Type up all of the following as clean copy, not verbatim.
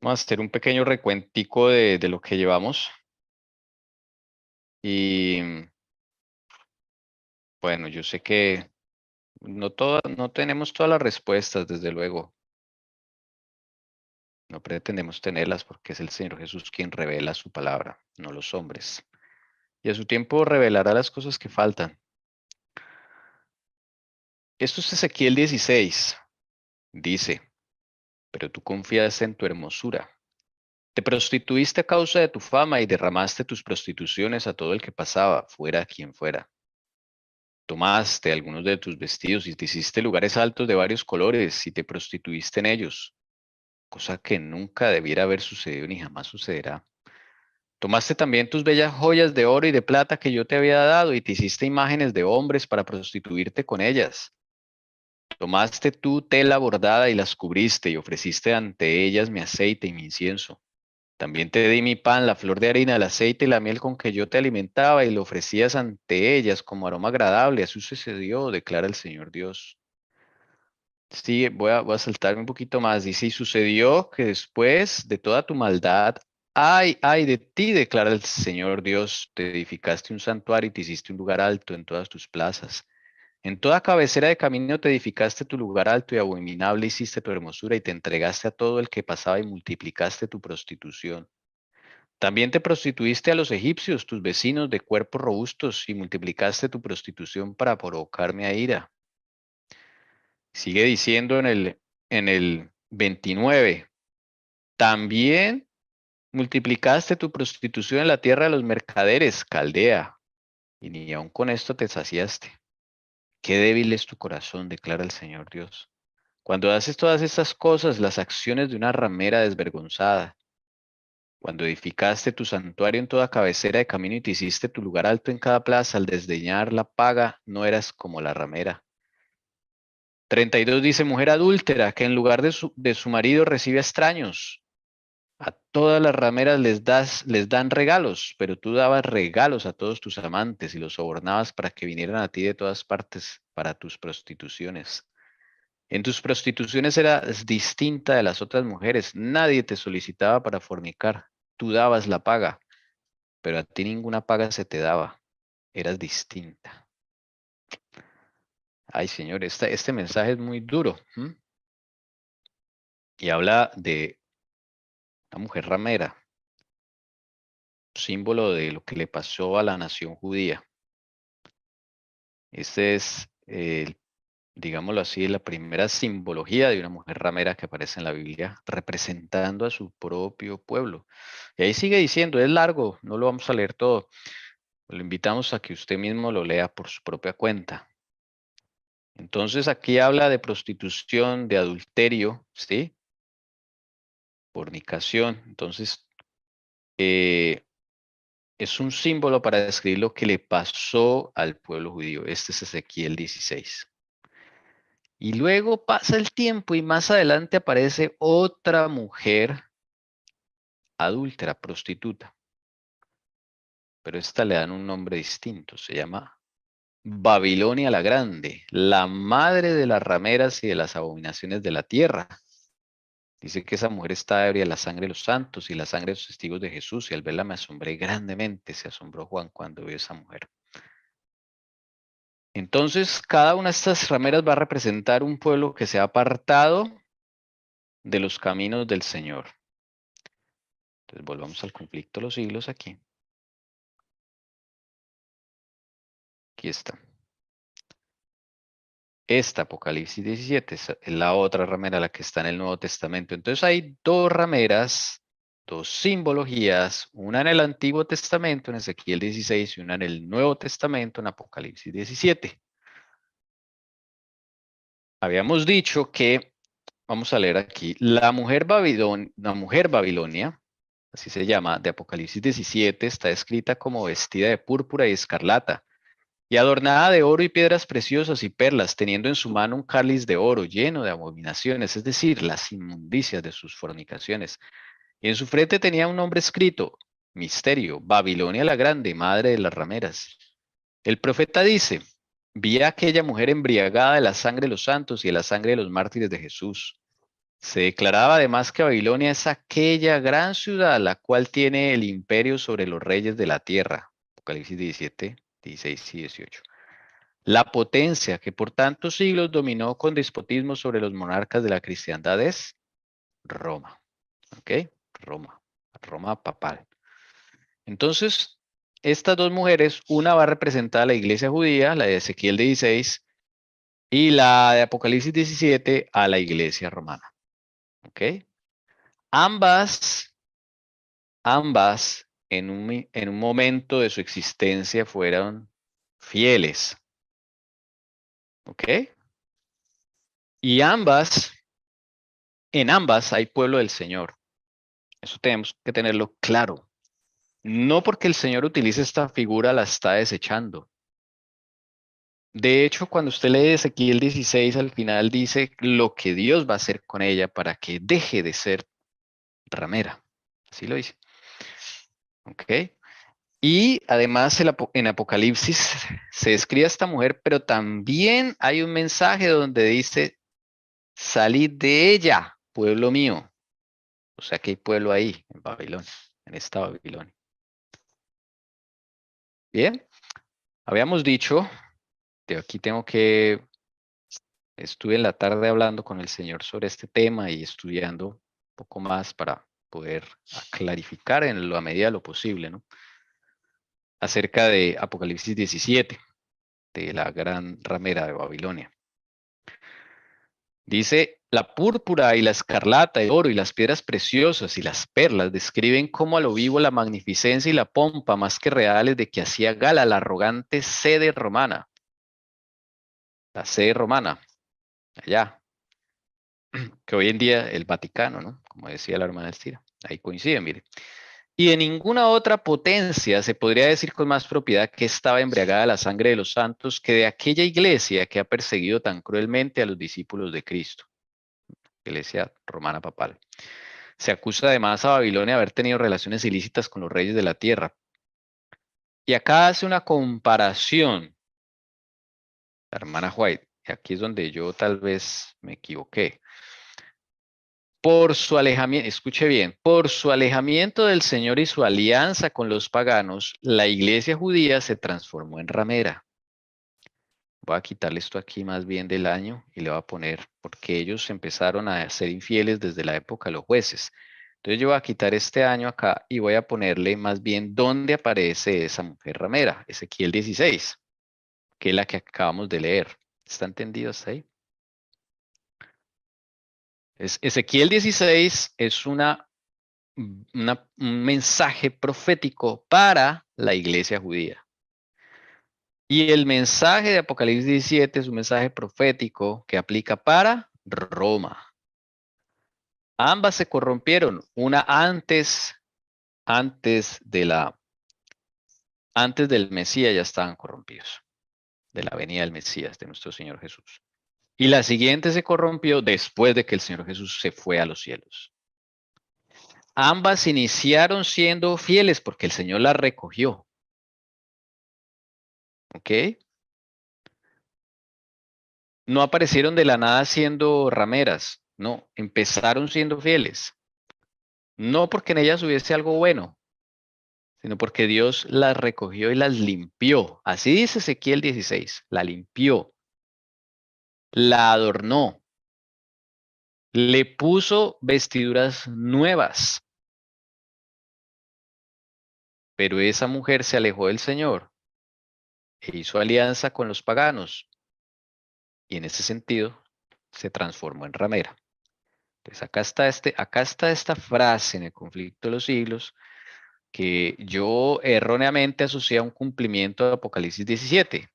Vamos a hacer un pequeño recuentico de lo que llevamos. Y bueno, yo sé que no tenemos todas las respuestas, desde luego. No pretendemos tenerlas porque es el Señor Jesús quien revela su palabra, no los hombres. Y a su tiempo revelará las cosas que faltan. Esto es Ezequiel 16. Dice, pero tú confiaste en tu hermosura. Te prostituiste a causa de tu fama y derramaste tus prostituciones a todo el que pasaba, fuera quien fuera. Tomaste algunos de tus vestidos y te hiciste lugares altos de varios colores y te prostituiste en ellos, cosa que nunca debiera haber sucedido ni jamás sucederá. Tomaste también tus bellas joyas de oro y de plata que yo te había dado y te hiciste imágenes de hombres para prostituirte con ellas. Tomaste tu tela bordada y las cubriste y ofreciste ante ellas mi aceite y mi incienso. También te di mi pan, la flor de harina, el aceite y la miel con que yo te alimentaba y lo ofrecías ante ellas como aroma agradable. Así sucedió, declara el Señor Dios. Sí, voy a saltarme un poquito más. Dice, y sucedió que después de toda tu maldad, ay de ti, declara el Señor Dios, te edificaste un santuario y te hiciste un lugar alto en todas tus plazas. En toda cabecera de camino te edificaste tu lugar alto y abominable hiciste tu hermosura y te entregaste a todo el que pasaba y multiplicaste tu prostitución. También te prostituiste a los egipcios, tus vecinos de cuerpos robustos, y multiplicaste tu prostitución para provocarme a ira. Sigue diciendo en el 29, también multiplicaste tu prostitución en la tierra de los mercaderes, Caldea, y ni aun con esto te saciaste. Qué débil es tu corazón, declara el Señor Dios. Cuando haces todas estas cosas, las acciones de una ramera desvergonzada, cuando edificaste tu santuario en toda cabecera de camino y te hiciste tu lugar alto en cada plaza, al desdeñar la paga, no eras como la ramera. 32 dice, mujer adúltera, que en lugar de su marido recibe a extraños. A todas las rameras les dan regalos, pero tú dabas regalos a todos tus amantes y los sobornabas para que vinieran a ti de todas partes para tus prostituciones. En tus prostituciones eras distinta de las otras mujeres. Nadie te solicitaba para fornicar. Tú dabas la paga, pero a ti ninguna paga se te daba. Eras distinta. Ay, Señor, este mensaje es muy duro. Y habla de una mujer ramera, símbolo de lo que le pasó a la nación judía. Este es, digámoslo así, la primera simbología de una mujer ramera que aparece en la Biblia, representando a su propio pueblo. Y ahí sigue diciendo, es largo, no lo vamos a leer todo. Lo invitamos a que usted mismo lo lea por su propia cuenta. Entonces aquí habla de prostitución, de adulterio, ¿sí? Fornicación. Entonces, es un símbolo para describir lo que le pasó al pueblo judío. Este es Ezequiel 16. Y luego pasa el tiempo y más adelante aparece otra mujer adúltera, prostituta. Pero esta le dan un nombre distinto. Se llama Babilonia la Grande, la madre de las rameras y de las abominaciones de la tierra. Dice que esa mujer está ebria de la sangre de los santos y la sangre de los testigos de Jesús. Y al verla me asombré grandemente. Se asombró Juan cuando vio a esa mujer. Entonces, cada una de estas rameras va a representar un pueblo que se ha apartado de los caminos del Señor. Entonces, volvamos al conflicto de los siglos aquí. Aquí está. Esta Apocalipsis 17 es la otra ramera, la que está en el Nuevo Testamento. Entonces hay dos rameras, dos simbologías, una en el Antiguo Testamento, en Ezequiel 16, y una en el Nuevo Testamento, en Apocalipsis 17. Habíamos dicho que, vamos a leer aquí, la mujer Babilonia, así se llama, de Apocalipsis 17, está escrita como vestida de púrpura y escarlata, y adornada de oro y piedras preciosas y perlas, teniendo en su mano un cáliz de oro lleno de abominaciones, es decir, las inmundicias de sus fornicaciones. Y en su frente tenía un nombre escrito, Misterio, Babilonia la Grande, madre de las rameras. El profeta dice, vi a aquella mujer embriagada de la sangre de los santos y de la sangre de los mártires de Jesús. Se declaraba además que Babilonia es aquella gran ciudad la cual tiene el imperio sobre los reyes de la tierra. Apocalipsis 17, 16 y 18. La potencia que por tantos siglos dominó con despotismo sobre los monarcas de la cristiandad es Roma. ¿Ok? Roma. Roma papal. Entonces, estas dos mujeres, una va a representar a la iglesia judía, la de Ezequiel 16, y la de Apocalipsis 17 a la iglesia romana. ¿Ok? Ambas en un momento de su existencia fueron fieles. ¿Ok? Y en ambas hay pueblo del Señor. Eso tenemos que tenerlo claro. No porque el Señor utilice esta figura la está desechando. De hecho, cuando usted lee Ezequiel 16, al final dice lo que Dios va a hacer con ella para que deje de ser ramera. Así lo dice. ¿Ok? Y además en Apocalipsis se describe a esta mujer, pero también hay un mensaje donde dice, salid de ella, pueblo mío. O sea que hay pueblo ahí, en Babilonia, en esta Babilonia. Bien, habíamos dicho, de aquí estuve en la tarde hablando con el Señor sobre este tema y estudiando un poco más para poder clarificar en la medida de lo posible, ¿no? Acerca de Apocalipsis 17, de la gran ramera de Babilonia. Dice, la púrpura y la escarlata, el oro y las piedras preciosas y las perlas describen como a lo vivo la magnificencia y la pompa más que reales de que hacía gala la arrogante sede romana. La sede romana, allá, que hoy en día el Vaticano, ¿no? Como decía la hermana Elstira. Ahí coincide, mire. Y de ninguna otra potencia se podría decir con más propiedad que estaba embriagada la sangre de los santos que de aquella iglesia que ha perseguido tan cruelmente a los discípulos de Cristo. Iglesia romana papal. Se acusa además a Babilonia de haber tenido relaciones ilícitas con los reyes de la tierra. Y acá hace una comparación, la hermana White, y aquí es donde yo tal vez me equivoqué. Por su alejamiento, escuche bien, por su alejamiento del Señor y su alianza con los paganos, la iglesia judía se transformó en ramera. Voy a quitarle esto aquí más bien del año y le voy a poner, porque ellos empezaron a ser infieles desde la época de los jueces. Entonces yo voy a quitar este año acá y voy a ponerle más bien dónde aparece esa mujer ramera, Ezequiel 16, que es la que acabamos de leer. ¿Está entendido hasta ahí? Ezequiel 16 es un mensaje profético para la iglesia judía. Y el mensaje de Apocalipsis 17 es un mensaje profético que aplica para Roma. Ambas se corrompieron, una antes del Mesías ya estaban corrompidos, de la venida del Mesías, de nuestro Señor Jesús. Y la siguiente se corrompió después de que el Señor Jesús se fue a los cielos. Ambas iniciaron siendo fieles porque el Señor las recogió. ¿Ok? No aparecieron de la nada siendo rameras, no, empezaron siendo fieles. No porque en ellas hubiese algo bueno, sino porque Dios las recogió y las limpió. Así dice Ezequiel 16, la limpió, la adornó, le puso vestiduras nuevas. Pero esa mujer se alejó del Señor e hizo alianza con los paganos y en ese sentido se transformó en ramera. Entonces acá está esta frase en el conflicto de los siglos que yo erróneamente asocié a un cumplimiento de Apocalipsis 17.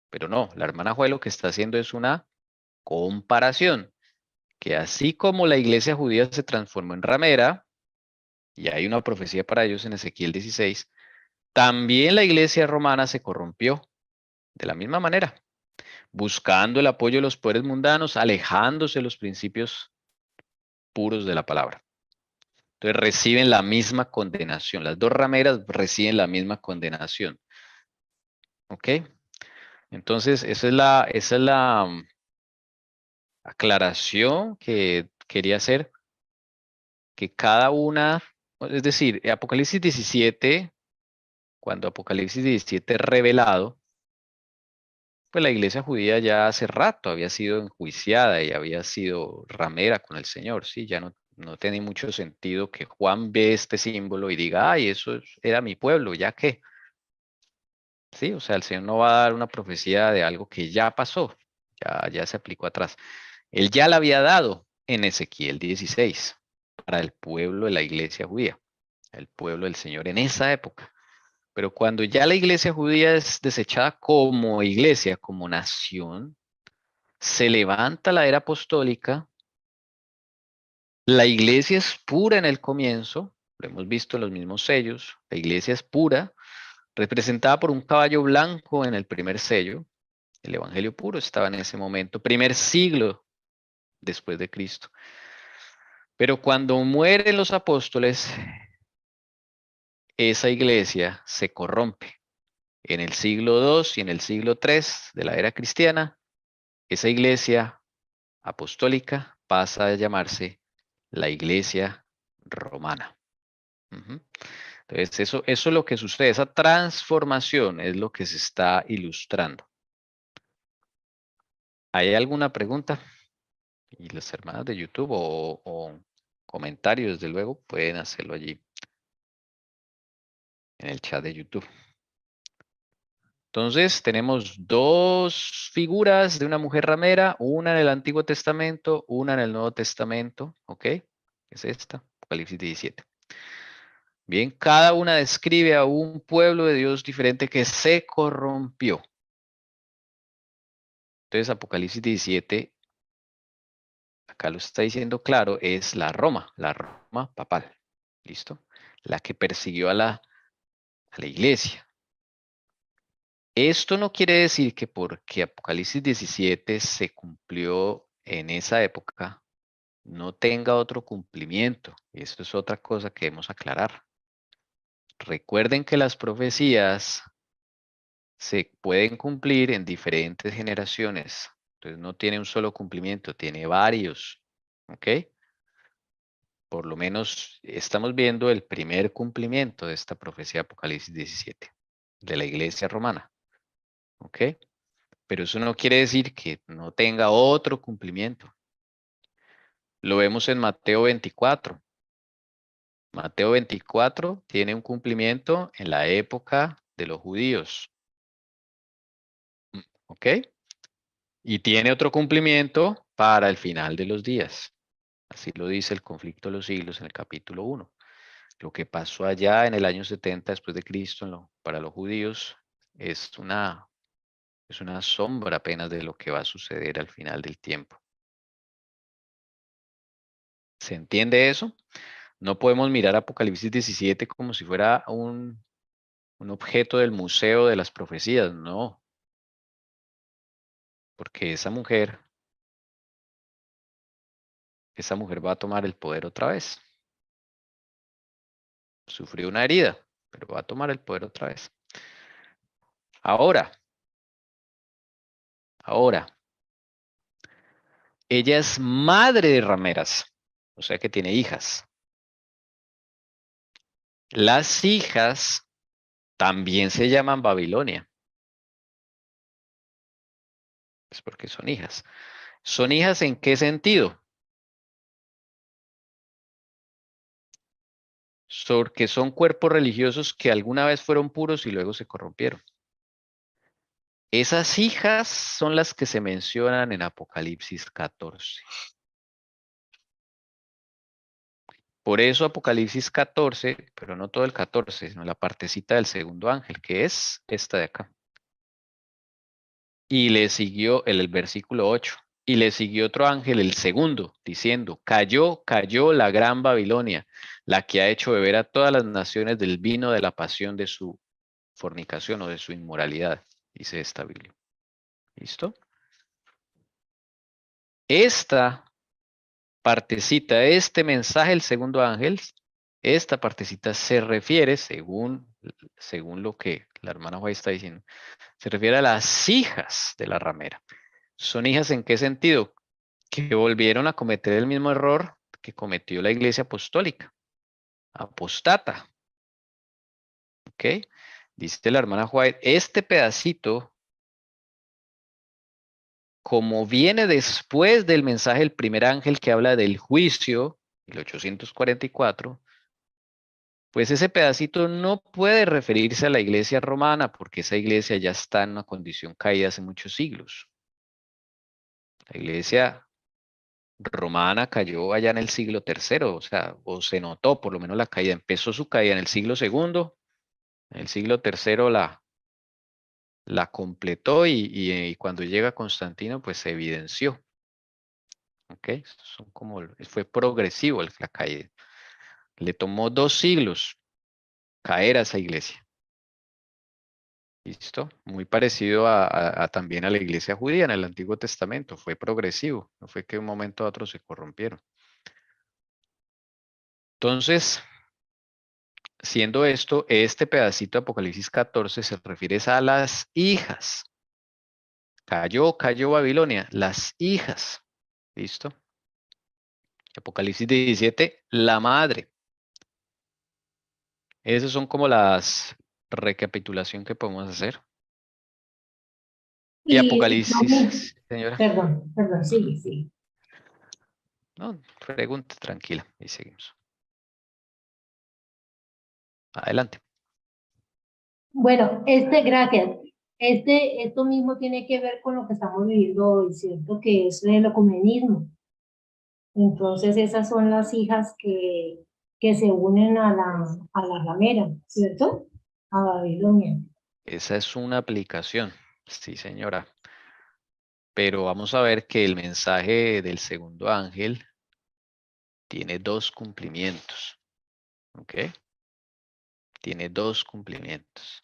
Pero no, la hermana Juez lo que está haciendo es una comparación, que así como la iglesia judía se transformó en ramera, y hay una profecía para ellos en Ezequiel 16, también la iglesia romana se corrompió de la misma manera, buscando el apoyo de los poderes mundanos, alejándose de los principios puros de la palabra. Entonces reciben la misma condenación. Las dos rameras reciben la misma condenación. ¿Ok? Entonces, esa es la aclaración que quería hacer, que cada una, es decir, Apocalipsis 17, cuando Apocalipsis 17 es revelado, pues la iglesia judía ya hace rato había sido enjuiciada y había sido ramera con el Señor, ¿sí? Ya no tiene mucho sentido que Juan ve este símbolo y diga, ay, era mi pueblo, ¿ya qué? Sí, o sea, el Señor no va a dar una profecía de algo que ya pasó, ya se aplicó atrás. Él ya la había dado en Ezequiel 16 para el pueblo de la iglesia judía, el pueblo del Señor en esa época. Pero cuando ya la iglesia judía es desechada como iglesia, como nación, se levanta la era apostólica, la iglesia es pura en el comienzo, lo hemos visto en los mismos sellos, la iglesia es pura, representada por un caballo blanco en el primer sello, el evangelio puro estaba en ese momento, primer siglo después de Cristo. Pero cuando mueren los apóstoles, esa iglesia se corrompe. En el siglo II y en el siglo III de la era cristiana, esa iglesia apostólica pasa a llamarse la iglesia romana. Entonces, eso es lo que sucede, esa transformación es lo que se está ilustrando. ¿Hay alguna pregunta? Y las hermanas de YouTube o comentarios, desde luego, pueden hacerlo allí en el chat de YouTube. Entonces, tenemos dos figuras de una mujer ramera, una en el Antiguo Testamento, una en el Nuevo Testamento, ¿ok? Es esta, Apocalipsis 17. Bien, cada una describe a un pueblo de Dios diferente que se corrompió. Entonces, Apocalipsis 17, acá lo está diciendo claro, es la Roma papal. ¿Listo? La que persiguió a la iglesia. Esto no quiere decir que porque Apocalipsis 17 se cumplió en esa época, no tenga otro cumplimiento. Y esto es otra cosa que debemos aclarar. Recuerden que las profecías se pueden cumplir en diferentes generaciones. Entonces no tiene un solo cumplimiento, tiene varios. ¿Ok? Por lo menos estamos viendo el primer cumplimiento de esta profecía de Apocalipsis 17, de la iglesia romana. ¿Ok? Pero eso no quiere decir que no tenga otro cumplimiento. Lo vemos en Mateo 24. Mateo 24 tiene un cumplimiento en la época de los judíos. ¿Ok? Y tiene otro cumplimiento para el final de los días. Así lo dice el conflicto de los siglos en el capítulo 1. Lo que pasó allá en el año 70 después de Cristo para los judíos es una sombra apenas de lo que va a suceder al final del tiempo. ¿Se entiende eso? No podemos mirar Apocalipsis 17 como si fuera un objeto del museo de las profecías, no. Porque esa mujer va a tomar el poder otra vez. Sufrió una herida, pero va a tomar el poder otra vez. Ahora, ella es madre de rameras, o sea que tiene hijas. Las hijas también se llaman Babilonia. Es porque son hijas. ¿Son hijas en qué sentido? Porque son cuerpos religiosos que alguna vez fueron puros y luego se corrompieron. Esas hijas son las que se mencionan en Apocalipsis 14. Por eso Apocalipsis 14, pero no todo el 14, sino la partecita del segundo ángel, que es esta de acá. Y le siguió el versículo 8. Y le siguió otro ángel, el segundo, diciendo, cayó la gran Babilonia, la que ha hecho beber a todas las naciones del vino de la pasión de su fornicación o de su inmoralidad, dice esta Biblia. ¿Listo? Esta partecita, este mensaje, el segundo ángel, esta partecita se refiere, según lo que la hermana Juárez está diciendo, se refiere a las hijas de la ramera. ¿Son hijas en qué sentido? que volvieron a cometer el mismo error que cometió la Iglesia Apostólica. Apostata. ¿Ok? Dice la hermana White, este pedacito, como viene después del mensaje del primer ángel que habla del juicio, 1844, pues ese pedacito no puede referirse a la iglesia romana porque esa iglesia ya está en una condición caída hace muchos siglos. La iglesia romana cayó allá en el siglo tercero, o sea, o se notó por lo menos la caída. Empezó su caída en el siglo segundo, en el siglo tercero la completó y cuando llega Constantino, pues se evidenció. ¿Ok? Son como, fue progresivo la caída. Le tomó 2 siglos caer a esa iglesia. ¿Listo? Muy parecido también a la iglesia judía en el Antiguo Testamento. Fue progresivo. No fue que de un momento a otro se corrompieron. Entonces, siendo esto, este pedacito de Apocalipsis 14 se refiere a las hijas. Cayó Babilonia, las hijas. ¿Listo? Apocalipsis 17, la madre. Esas son como las recapitulación que podemos hacer. Y Y lo mismo, Apocalipsis, señora. perdón, sigue, sigue. No, pregunta tranquila y seguimos. Adelante. Bueno, gracias. Esto mismo tiene que ver con lo que estamos viviendo hoy, ¿cierto? Que es el ecumenismo. Entonces, esas son las hijas que se unen a la ramera, ¿cierto? A Babilonia. Esa es una aplicación. Sí, señora. Pero vamos a ver que el mensaje del segundo ángel tiene 2 cumplimientos. ¿Ok? Tiene 2 cumplimientos.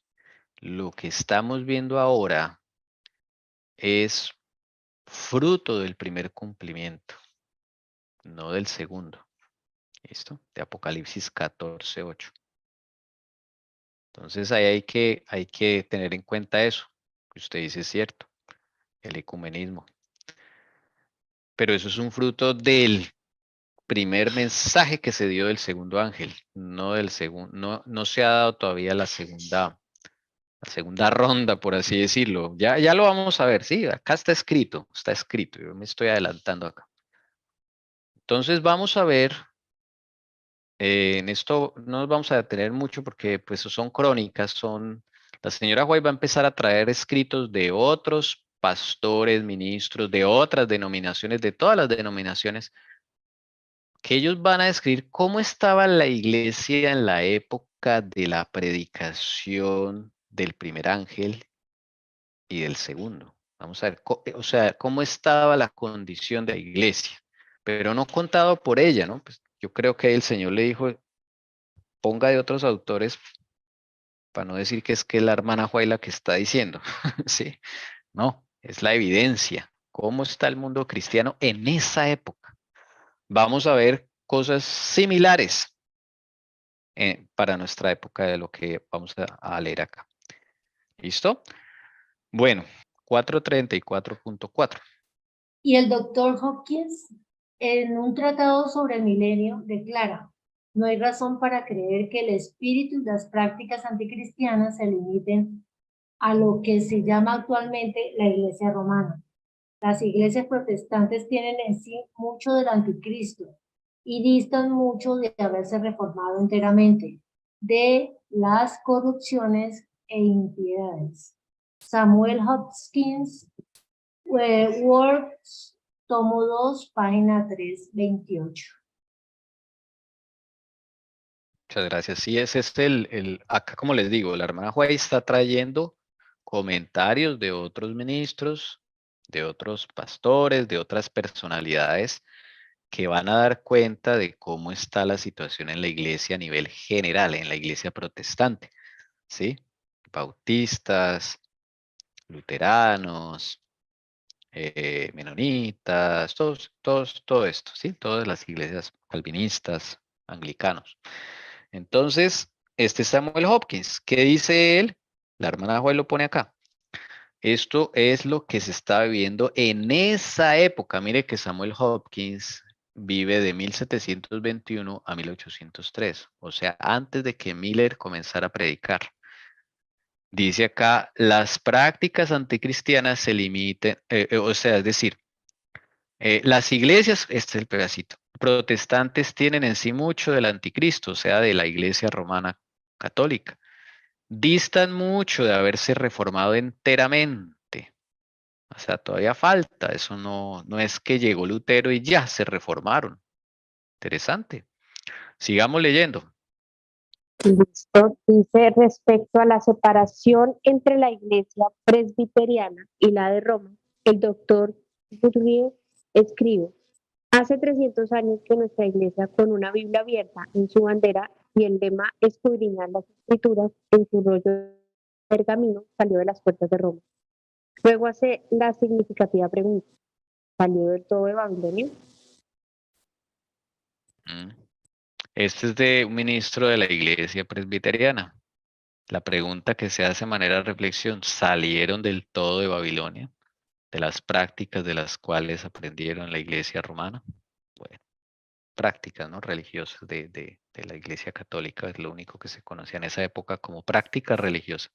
Lo que estamos viendo ahora es fruto del primer cumplimiento, no del segundo. ¿Listo? De Apocalipsis 14:8. Entonces ahí hay que tener en cuenta eso, que usted dice es cierto, el ecumenismo. Pero eso es un fruto del primer mensaje que se dio del segundo ángel, no del segundo, no se ha dado todavía la segunda ronda, por así decirlo. Ya lo vamos a ver, sí, acá está escrito, yo me estoy adelantando acá. Entonces vamos a ver, en esto no nos vamos a detener mucho porque pues son crónicas, la señora White va a empezar a traer escritos de otros pastores, ministros, de otras denominaciones, de todas las denominaciones, que ellos van a describir cómo estaba la iglesia en la época de la predicación del primer ángel y del segundo. Vamos a ver, o sea, cómo estaba la condición de la iglesia, pero no contado por ella, ¿no? Pues yo creo que el Señor le dijo, ponga de otros autores para no decir que es que la hermana Juayla que está diciendo, ¿sí? No, es la evidencia. ¿Cómo está el mundo cristiano en esa época? Vamos a ver cosas similares para nuestra época de lo que vamos a leer acá. ¿Listo? Bueno, 434.4. Y el doctor Hopkins, en un tratado sobre el milenio, declara, no hay razón para creer que el espíritu y las prácticas anticristianas se limiten a lo que se llama actualmente la Iglesia romana. Las iglesias protestantes tienen en sí mucho del anticristo y distan mucho de haberse reformado enteramente de las corrupciones e impiedades. Samuel Hopkins, Works, tomo 2, página 328. Muchas gracias. Sí, ese es acá como les digo, la hermana Juárez está trayendo comentarios de otros ministros, de otros pastores, de otras personalidades que van a dar cuenta de cómo está la situación en la iglesia a nivel general, en la iglesia protestante, ¿sí? Bautistas, luteranos, menonitas, todo esto, ¿sí? Todas las iglesias calvinistas, anglicanos. Entonces, este Samuel Hopkins, ¿qué dice él? La hermana Joy lo pone acá. Esto es lo que se está viviendo en esa época. Mire que Samuel Hopkins vive de 1721 a 1803, o sea, antes de que Miller comenzara a predicar. Dice acá, las prácticas anticristianas se limiten, o sea, es decir, las iglesias, este es el pedacito, protestantes tienen en sí mucho del anticristo, o sea, de la iglesia romana católica. Distan mucho de haberse reformado enteramente. O sea, todavía falta. Eso no es que llegó Lutero y ya se reformaron. Interesante. Sigamos leyendo. Listo. Dice respecto a la separación entre la iglesia presbiteriana y la de Roma, el doctor Bourdieu escribe, hace 300 años que nuestra iglesia con una Biblia abierta en su bandera y el lema escudriñar las escrituras en su rollo de pergamino salió de las puertas de Roma. Luego hace la significativa pregunta, ¿salió del todo de Babilonia? Este es de un ministro de la iglesia presbiteriana. La pregunta que se hace de manera de reflexión, ¿salieron del todo de Babilonia? De las prácticas de las cuales aprendieron la iglesia romana. Bueno, prácticas, ¿no? Religiosas de la iglesia católica, es lo único que se conocía en esa época como práctica religiosa.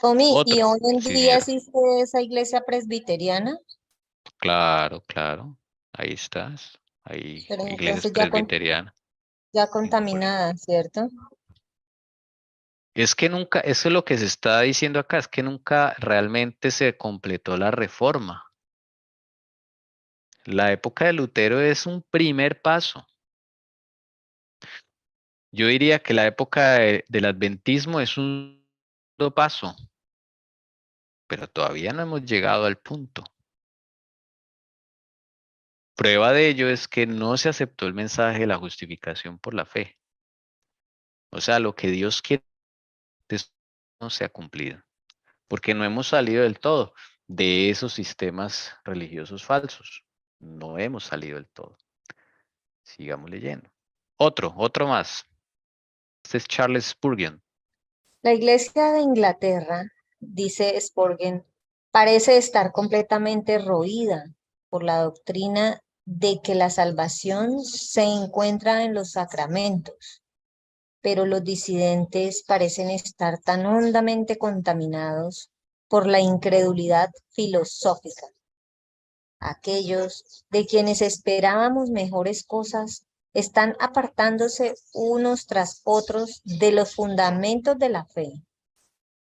Omi, ¿y Otro, hoy en sí, día señora. existe esa iglesia presbiteriana? Claro, claro. Ahí estás. Hay Pero iglesias entonces presbiterianas. ya contaminada, ¿cierto? Es que nunca, eso es lo que se está diciendo acá, es que nunca realmente se completó la reforma. La época de Lutero es un primer paso. Yo diría que la época del adventismo es un segundo paso, pero todavía no hemos llegado al punto. Prueba de ello es que no se aceptó el mensaje de la justificación por la fe. O sea, lo que Dios quiere no se ha cumplido, porque no hemos salido del todo de esos sistemas religiosos falsos. No hemos salido del todo. Sigamos leyendo. Otro más. Este es Charles Spurgeon. La iglesia de Inglaterra, dice Spurgeon, parece estar completamente roída por la doctrina de que la salvación se encuentra en los sacramentos, pero los disidentes parecen estar tan hondamente contaminados por la incredulidad filosófica. Aquellos de quienes esperábamos mejores cosas están apartándose unos tras otros de los fundamentos de la fe.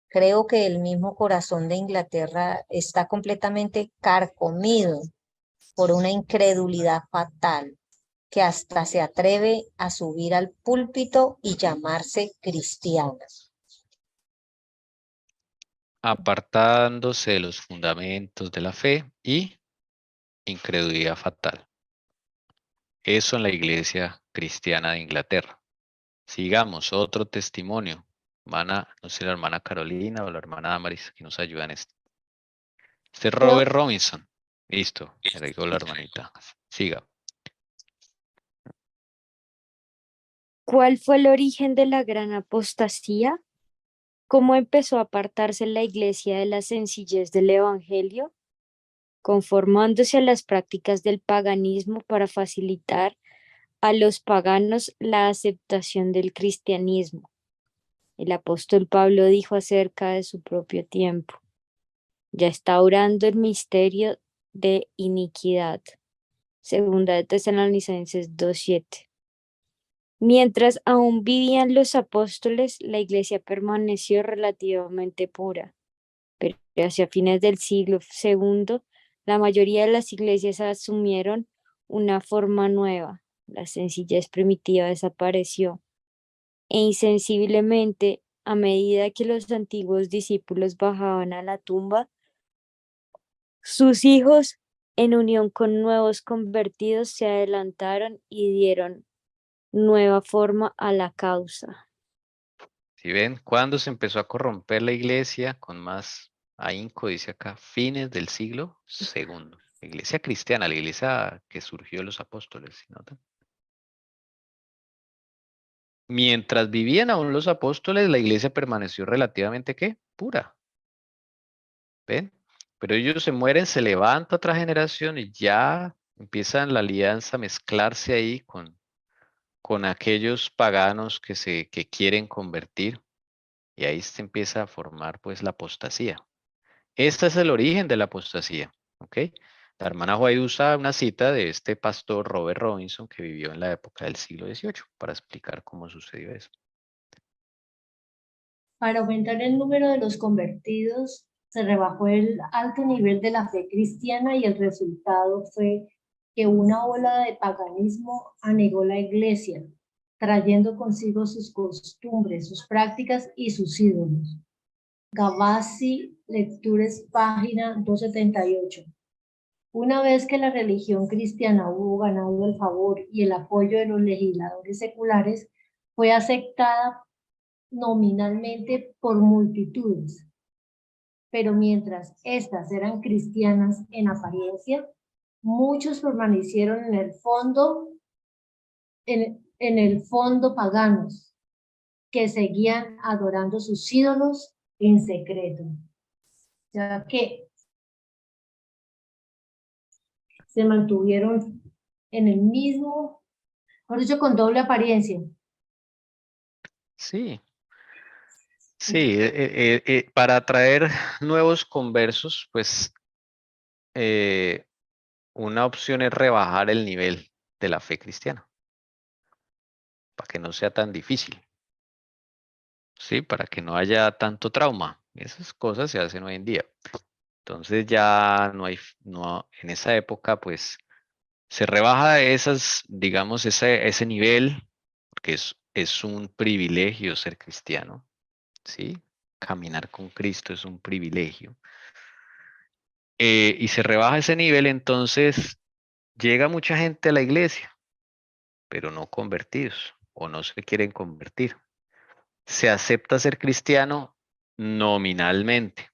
Creo que el mismo corazón de Inglaterra está completamente carcomido por una incredulidad fatal que hasta se atreve a subir al púlpito y llamarse cristiana. Apartándose de los fundamentos de la fe y incredulidad fatal. Eso en la iglesia cristiana de Inglaterra. Sigamos, otro testimonio. Hermana, no sé, la hermana Carolina o la hermana Damaris que nos ayudan en esto. Este es Robert Robinson. Listo, ya le digo la hermanita. Siga. ¿Cuál fue el origen de la gran apostasía? ¿Cómo empezó a apartarse la iglesia de la sencillez del evangelio, conformándose a las prácticas del paganismo para facilitar a los paganos la aceptación del cristianismo? El apóstol Pablo dijo acerca de su propio tiempo: ya está orando el misterio de iniquidad. Segunda de Tesalonicenses 2:7. Mientras aún vivían los apóstoles, la iglesia permaneció relativamente pura, pero hacia fines del siglo II, la mayoría de las iglesias asumieron una forma nueva. La sencillez primitiva desapareció e insensiblemente, a medida que los antiguos discípulos bajaban a la tumba, sus hijos, en unión con nuevos convertidos, se adelantaron y dieron nueva forma a la causa. Si ven, ¿cuándo se empezó a corromper la iglesia con más ahínco? Dice acá, fines del siglo II. La iglesia cristiana, la iglesia que surgió de los apóstoles, ¿sí notan? Mientras vivían aún los apóstoles, la iglesia permaneció relativamente, ¿qué? Pura. ¿Ven? Pero ellos se mueren, se levanta otra generación y ya empiezan la alianza a mezclarse ahí con aquellos paganos que quieren convertir y ahí se empieza a formar pues la apostasía. Este es el origen de la apostasía, ¿ok? La hermana White usa una cita de este pastor Robert Robinson que vivió en la época del siglo XVIII para explicar cómo sucedió eso. Para aumentar el número de los convertidos, se rebajó el alto nivel de la fe cristiana y el resultado fue que una ola de paganismo anegó la iglesia, trayendo consigo sus costumbres, sus prácticas y sus ídolos. Gavassi, Lectures, página 278. Una vez que la religión cristiana hubo ganado el favor y el apoyo de los legisladores seculares, fue aceptada nominalmente por multitudes, pero mientras éstas eran cristianas en apariencia, muchos permanecieron en el fondo, en el fondo paganos, que seguían adorando sus ídolos en secreto. O sea que se mantuvieron en el mismo, por dicho, con doble apariencia. Sí, sí, para atraer nuevos conversos, pues una opción es rebajar el nivel de la fe cristiana, para que no sea tan difícil, ¿sí? Para que no haya tanto trauma. Esas cosas se hacen hoy en día. Entonces ya no hay, no, en esa época, pues se rebaja esas, digamos, ese nivel, porque es un privilegio ser cristiano, ¿sí? Caminar con Cristo es un privilegio. Y se rebaja ese nivel, entonces llega mucha gente a la iglesia, pero no convertidos o no se quieren convertir. Se acepta ser cristiano nominalmente.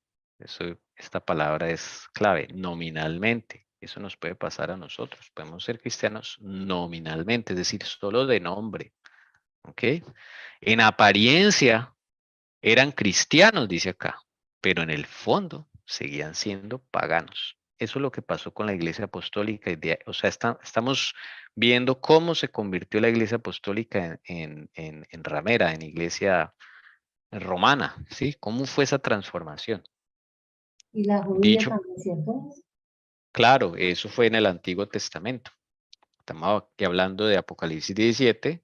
Esta palabra es clave, nominalmente. Eso nos puede pasar a nosotros. Podemos ser cristianos nominalmente, es decir, solo de nombre. ¿Ok? En apariencia eran cristianos, dice acá, pero en el fondo seguían siendo paganos. Eso es lo que pasó con la iglesia apostólica. O sea, estamos viendo cómo se convirtió la iglesia apostólica en ramera, en iglesia romana, ¿sí? ¿Cómo fue esa transformación? Y la judía Dicho, también, ¿cierto? claro, eso fue en el Antiguo Testamento. Estamos aquí hablando de Apocalipsis 17,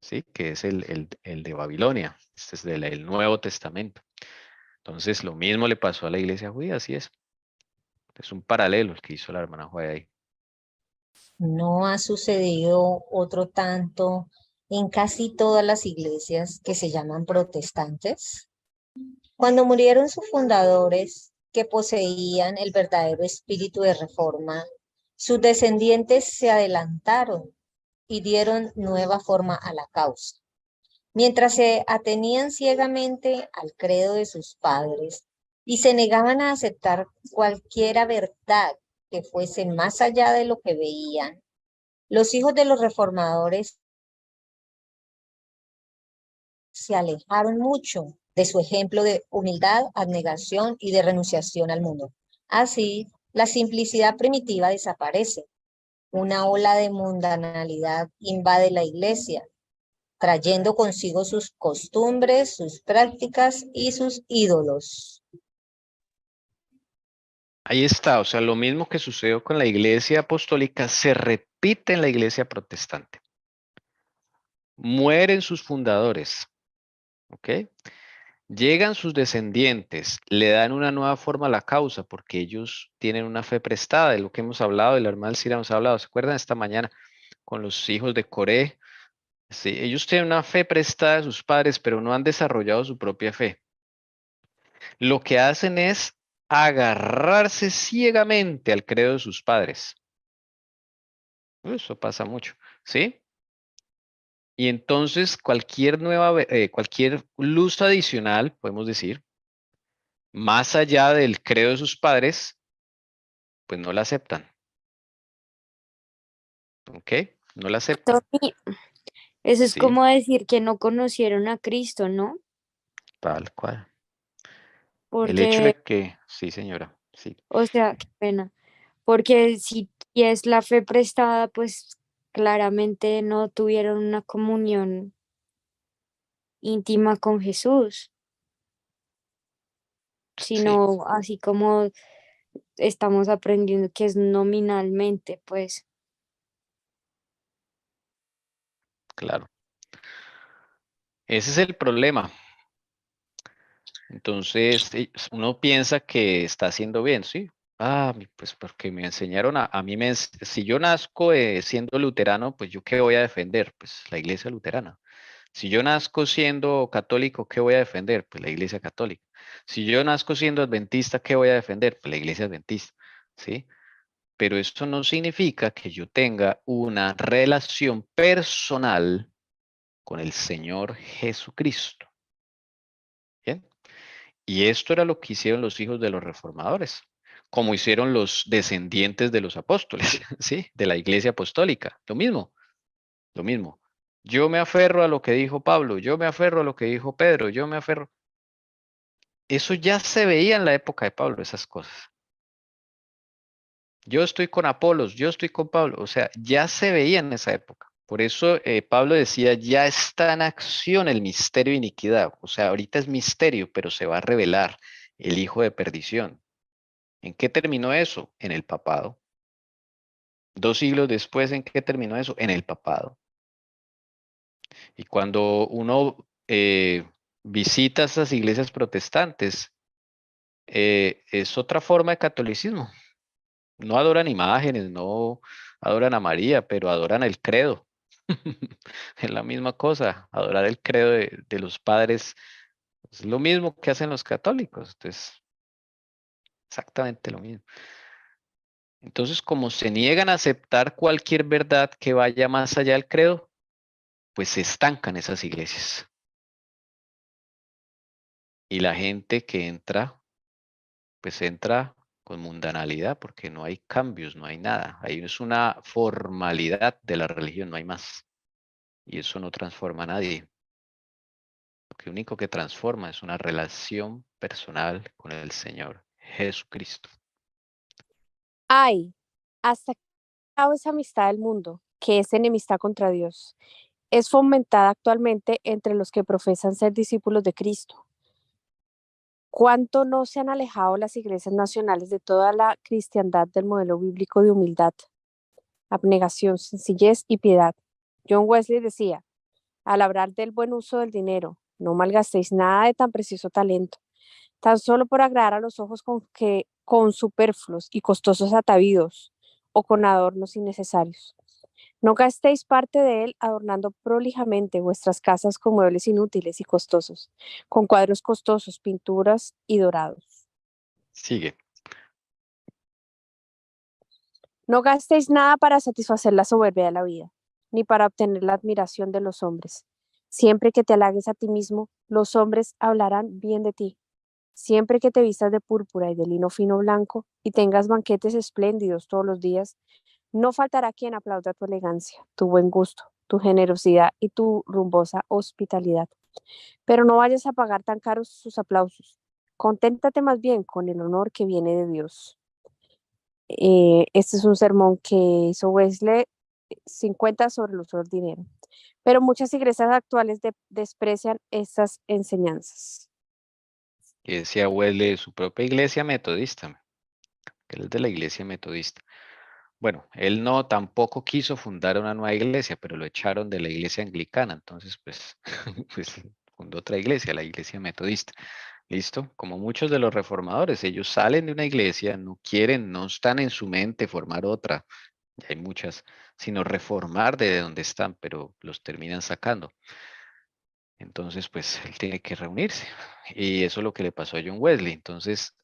¿sí? Que es el de Babilonia. Este es el Nuevo Testamento. Entonces, lo mismo le pasó a la iglesia judía, así es. Es un paralelo el que hizo la hermana Juárez ahí. No ha sucedido otro tanto en casi todas las iglesias que se llaman protestantes. Cuando murieron sus fundadores, que poseían el verdadero espíritu de reforma, sus descendientes se adelantaron y dieron nueva forma a la causa. Mientras se atenían ciegamente al credo de sus padres y se negaban a aceptar cualquiera verdad que fuese más allá de lo que veían, los hijos de los reformadores se alejaron mucho de su ejemplo de humildad, abnegación y de renunciación al mundo. Así, la simplicidad primitiva desaparece. Una ola de mundanalidad invade la iglesia, trayendo consigo sus costumbres, sus prácticas y sus ídolos. Ahí está, o sea, lo mismo que sucedió con la iglesia apostólica se repite en la iglesia protestante. Mueren sus fundadores, ¿ok? Llegan sus descendientes, le dan una nueva forma a la causa porque ellos tienen una fe prestada, de lo que hemos hablado, de la hermana Elcira hemos hablado, ¿se acuerdan esta mañana con los hijos de Coré? Sí, ellos tienen una fe prestada de sus padres, pero no han desarrollado su propia fe. Lo que hacen es agarrarse ciegamente al credo de sus padres. Eso pasa mucho, ¿sí? Y entonces cualquier luz adicional, podemos decir, más allá del credo de sus padres, pues no la aceptan. ¿Ok? No la aceptan. Tony, eso es Sí, como decir que no conocieron a Cristo, ¿no? tal cual. El hecho porque, de que, sí, señora, sí, o sea, qué pena, porque si es la fe prestada, pues claramente no tuvieron una comunión íntima con Jesús, sí, sino así como estamos aprendiendo que es nominalmente, pues. claro. Ese es el problema. Entonces, uno piensa que está haciendo bien, ¿sí? Pues porque me enseñaron a mí, si yo nazco siendo luterano, pues yo qué voy a defender, pues la iglesia luterana. Si yo nazco siendo católico, ¿qué voy a defender? Pues la iglesia católica. Si yo nazco siendo adventista, ¿qué voy a defender? Pues la iglesia adventista, ¿sí? Pero eso no significa que yo tenga una relación personal con el Señor Jesucristo, ¿bien? Y esto era lo que hicieron los hijos de los reformadores, como hicieron los descendientes de los apóstoles, ¿sí? De la iglesia apostólica. Lo mismo, lo mismo. Yo me aferro a lo que dijo Pablo, yo me aferro a lo que dijo Pedro, yo me aferro. Eso ya se veía en la época de Pablo, esas cosas. Yo estoy con Apolos, yo estoy con Pablo, o sea, ya se veía en esa época. Por eso Pablo decía, ya está en acción el misterio de iniquidad. O sea, ahorita es misterio, pero se va a revelar el hijo de perdición. ¿En qué terminó eso? En el papado. 2 siglos después, ¿en qué terminó eso? En el papado. Y cuando uno visita esas iglesias protestantes, es otra forma de catolicismo. No adoran imágenes, no adoran a María, pero adoran el credo. Es la misma cosa, adorar el credo de los padres es lo mismo que hacen los católicos. Entonces, exactamente lo mismo. Entonces, como se niegan a aceptar cualquier verdad que vaya más allá del credo, pues se estancan esas iglesias. Y la gente que entra, pues entra con mundanalidad porque no hay cambios, no hay nada. Ahí es una formalidad de la religión, no hay más. Y eso no transforma a nadie. Lo único que transforma es una relación personal con el Señor Jesucristo. Ay, hasta que esa amistad del mundo, que es enemistad contra Dios, es fomentada actualmente entre los que profesan ser discípulos de Cristo. ¿Cuánto no se han alejado las iglesias nacionales de toda la cristiandad del modelo bíblico de humildad, abnegación, sencillez y piedad? John Wesley decía, al hablar del buen uso del dinero, no malgastéis nada de tan precioso talento, tan solo por agradar a los ojos con superfluos y costosos atavíos o con adornos innecesarios. No gastéis parte de él adornando prolijamente vuestras casas con muebles inútiles y costosos, con cuadros costosos, pinturas y dorados. Sigue. No gastéis nada para satisfacer la soberbia de la vida, ni para obtener la admiración de los hombres. Siempre que te halagues a ti mismo, los hombres hablarán bien de ti. Siempre que te vistas de púrpura y de lino fino blanco y tengas banquetes espléndidos todos los días, no faltará quien aplauda tu elegancia, tu buen gusto, tu generosidad y tu rumbosa hospitalidad. Pero no vayas a pagar tan caros sus aplausos. Conténtate más bien con el honor que viene de Dios. Este es un sermón que hizo Wesley 50 sobre el uso del dinero. Pero muchas iglesias actuales desprecian estas enseñanzas. Que decía Wesley de su propia iglesia metodista, que él es de la iglesia metodista. Bueno, él no tampoco quiso fundar una nueva iglesia, pero lo echaron de la iglesia anglicana, entonces pues, pues fundó otra iglesia, la iglesia metodista. ¿Listo? Como muchos de los reformadores, ellos salen de una iglesia, no quieren, no están en su mente formar otra, ya hay muchas, sino reformar de donde están, pero los terminan sacando. Entonces, pues él tiene que reunirse. Y eso es lo que le pasó a John Wesley. Entonces,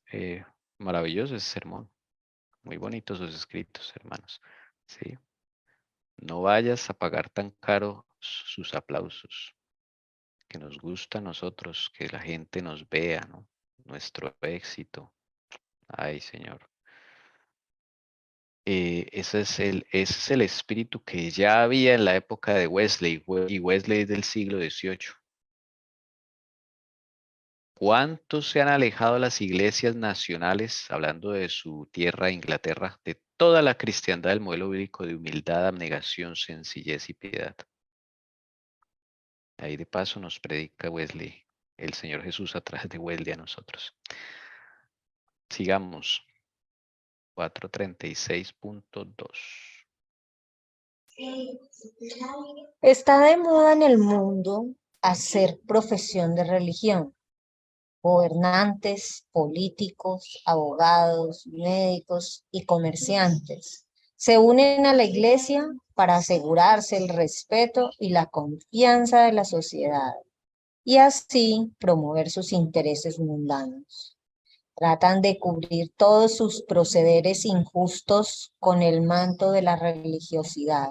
maravilloso ese sermón. Muy bonitos sus escritos, hermanos. Sí. No vayas a pagar tan caro sus aplausos. Que nos gusta a nosotros, que la gente nos vea, ¿no? Nuestro éxito. Ay, Señor. Ese es el espíritu que ya había en la época de Wesley, y Wesley es del siglo XVIII. ¿Cuántos se han alejado las iglesias nacionales, hablando de su tierra, Inglaterra, de toda la cristiandad del modelo bíblico de humildad, abnegación, sencillez y piedad? Ahí de paso nos predica Wesley, el Señor Jesús a través de Wesley a nosotros. Sigamos. 436.2. Está de moda en el mundo hacer profesión de religión. Gobernantes, políticos, abogados, médicos y comerciantes se unen a la iglesia para asegurarse el respeto y la confianza de la sociedad y así promover sus intereses mundanos. Tratan de cubrir todos sus procederes injustos con el manto de la religiosidad.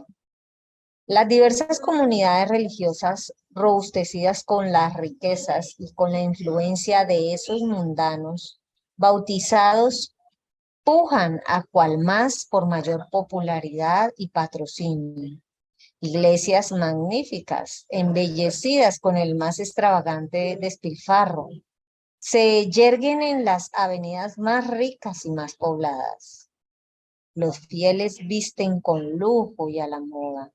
Las diversas comunidades religiosas robustecidas con las riquezas y con la influencia de esos mundanos, bautizados, pujan a cual más por mayor popularidad y patrocinio. Iglesias magníficas, embellecidas con el más extravagante despilfarro, se yerguen en las avenidas más ricas y más pobladas. Los fieles visten con lujo y a la moda.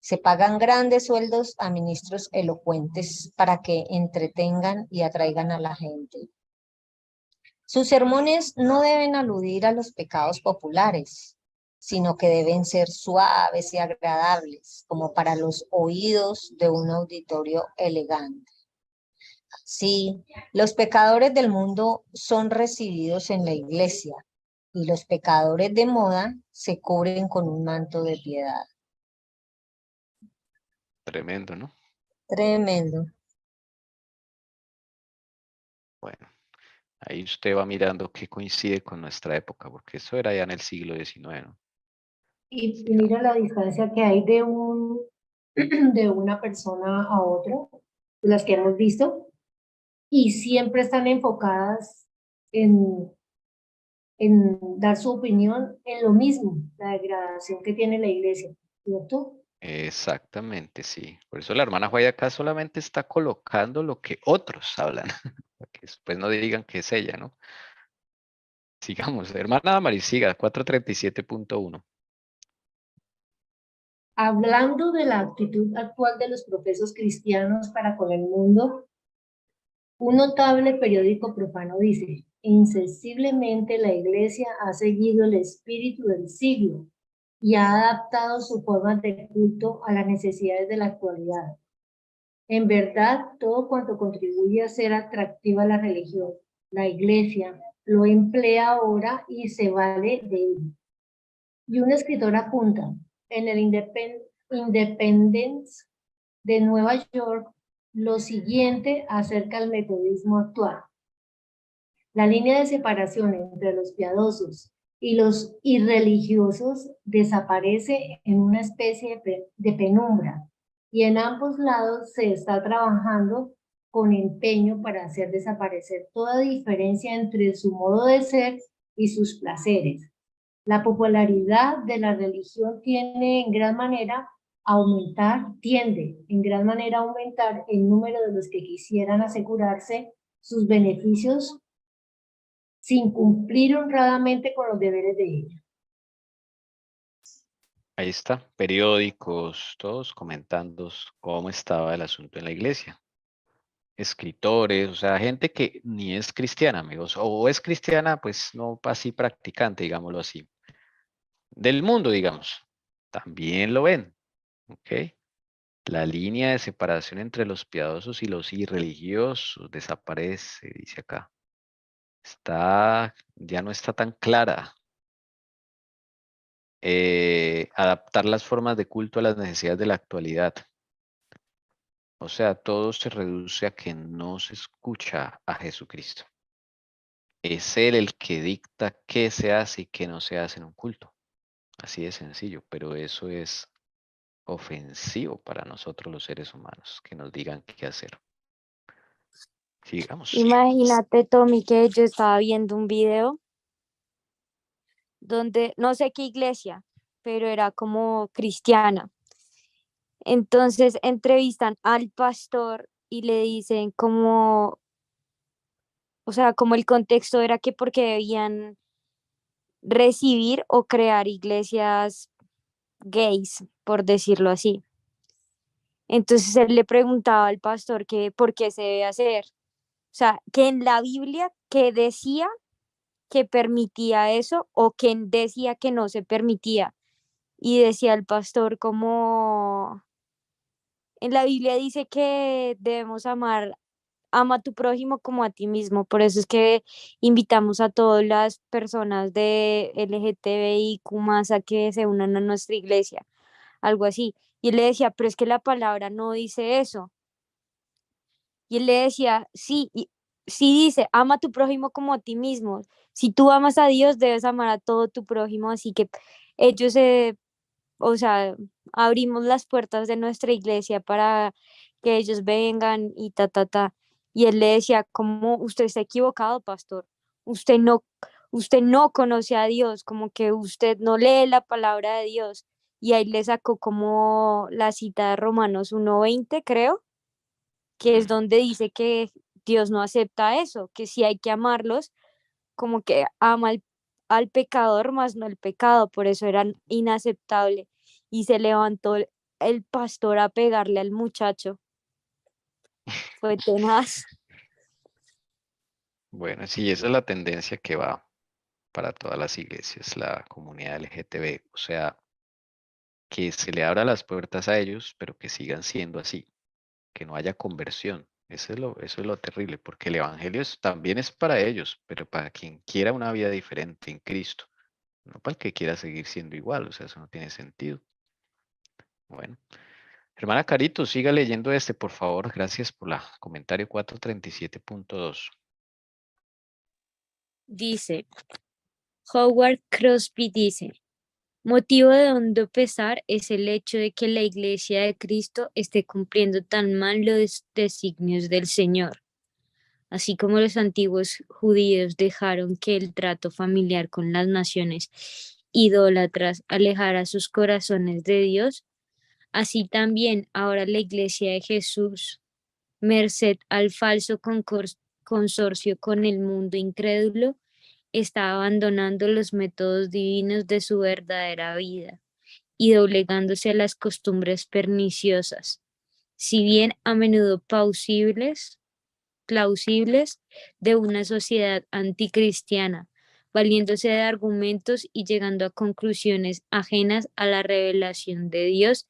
Se pagan grandes sueldos a ministros elocuentes para que entretengan y atraigan a la gente. Sus sermones no deben aludir a los pecados populares, sino que deben ser suaves y agradables, como para los oídos de un auditorio elegante. Sí, los pecadores del mundo son recibidos en la iglesia y los pecadores de moda se cubren con un manto de piedad. Tremendo, ¿no? Tremendo. Bueno, ahí usted va mirando qué coincide con nuestra época, porque eso era ya en el siglo XIX, ¿no? Y mira la distancia que hay de de una persona a otra, las que hemos visto, y siempre están enfocadas en, en dar su opinión en lo mismo, la degradación que tiene la iglesia, ¿cierto? Exactamente, sí. Por eso la hermana Juaya acá solamente está colocando lo que otros hablan, para que después no digan que es ella, ¿no? Sigamos, hermana Marisiga, 437.1. Hablando de la actitud actual de los profesos cristianos para con el mundo, un notable periódico profano dice: insensiblemente la iglesia ha seguido el espíritu del siglo y ha adaptado su forma de culto a las necesidades de la actualidad. En verdad, todo cuanto contribuye a ser atractiva la religión, la iglesia lo emplea ahora y se vale de ello. Y un escritor apunta, en el Independence de Nueva York, lo siguiente acerca del metodismo actual. La línea de separación entre los piadosos y los irreligiosos desaparece en una especie de penumbra, y en ambos lados se está trabajando con empeño para hacer desaparecer toda diferencia entre su modo de ser y sus placeres. La popularidad de la religión tiende en gran manera a aumentar el número de los que quisieran asegurarse sus beneficios sin cumplir honradamente con los deberes de ella. Ahí está, periódicos, todos comentando cómo estaba el asunto en la iglesia. Escritores, o sea, gente que ni es cristiana, amigos, o es cristiana, pues no así practicante, digámoslo así. Del mundo, digamos, también lo ven, ¿ok? La línea de separación entre los piadosos y los irreligiosos desaparece, dice acá. Ya no está tan clara. Adaptar las formas de culto a las necesidades de la actualidad. O sea, todo se reduce a que no se escucha a Jesucristo. Es Él el que dicta qué se hace y qué no se hace en un culto. Así de sencillo, pero eso es ofensivo para nosotros los seres humanos, que nos digan qué hacer. Sigamos. Imagínate, Tommy, que yo estaba viendo un video donde no sé qué iglesia, pero era como cristiana. Entonces entrevistan al pastor y le dicen como, O sea, como el contexto era que porque debían recibir o crear iglesias gays, por decirlo así. Entonces él le preguntaba al pastor que por qué se debe hacer. O sea, que en la Biblia que decía que permitía eso o que decía que no se permitía. Y decía el pastor como en la Biblia dice que debemos ama a tu prójimo como a ti mismo. Por eso es que invitamos a todas las personas de LGTBIQ más a que se unan a nuestra iglesia, algo así. Y él le decía, pero es que la palabra no dice eso. Y él le decía, sí, sí dice, ama a tu prójimo como a ti mismo. Si tú amas a Dios, debes amar a todo tu prójimo. Así que ellos, o sea, abrimos las puertas de nuestra iglesia para que ellos vengan y ta, ta, ta. Y él le decía, ¿cómo usted está equivocado, pastor? Usted no, usted no conoce a Dios, como que usted no lee la palabra de Dios. Y ahí le sacó como la cita de Romanos 1:20, creo, que es Mm, donde dice que Dios no acepta eso, que sí hay que amarlos, como que ama al pecador más no el pecado, por eso era inaceptable. Y se levantó el pastor a pegarle al muchacho, fue tenaz. Bueno, sí, esa es la tendencia que va para todas las iglesias, la comunidad LGTB. O sea, que se le abra las puertas a ellos, pero que sigan siendo así, que no haya conversión. Eso es lo terrible, porque el evangelio también es para ellos, pero para quien quiera una vida diferente en Cristo, no para el que quiera seguir siendo igual, o sea, eso no tiene sentido. Bueno, hermana Carito, siga leyendo este, por favor. Gracias por la comentario 437.2. Dice, Howard Crosby dice, motivo de hondo pesar es el hecho de que la Iglesia de Cristo esté cumpliendo tan mal los designios del Señor. Así como los antiguos judíos dejaron que el trato familiar con las naciones idólatras alejara sus corazones de Dios, así también ahora la Iglesia de Jesús, merced al falso consorcio con el mundo incrédulo, está abandonando los métodos divinos de su verdadera vida y doblegándose a las costumbres perniciosas, si bien a menudo plausibles de una sociedad anticristiana, valiéndose de argumentos y llegando a conclusiones ajenas a la revelación de Dios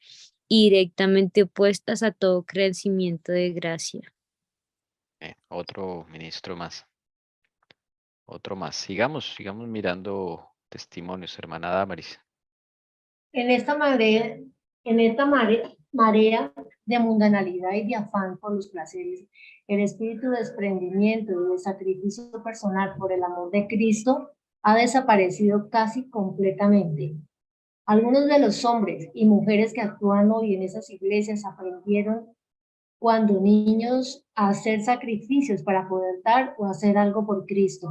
y directamente opuestas a todo crecimiento de gracia. Otro ministro más, otro más. Sigamos mirando testimonios, hermana Damaris. En esta marea, marea de mundanalidad y de afán por los placeres, el espíritu de desprendimiento y de sacrificio personal por el amor de Cristo ha desaparecido casi completamente. Algunos de los hombres y mujeres que actúan hoy en esas iglesias aprendieron cuando niños a hacer sacrificios para poder dar o hacer algo por Cristo.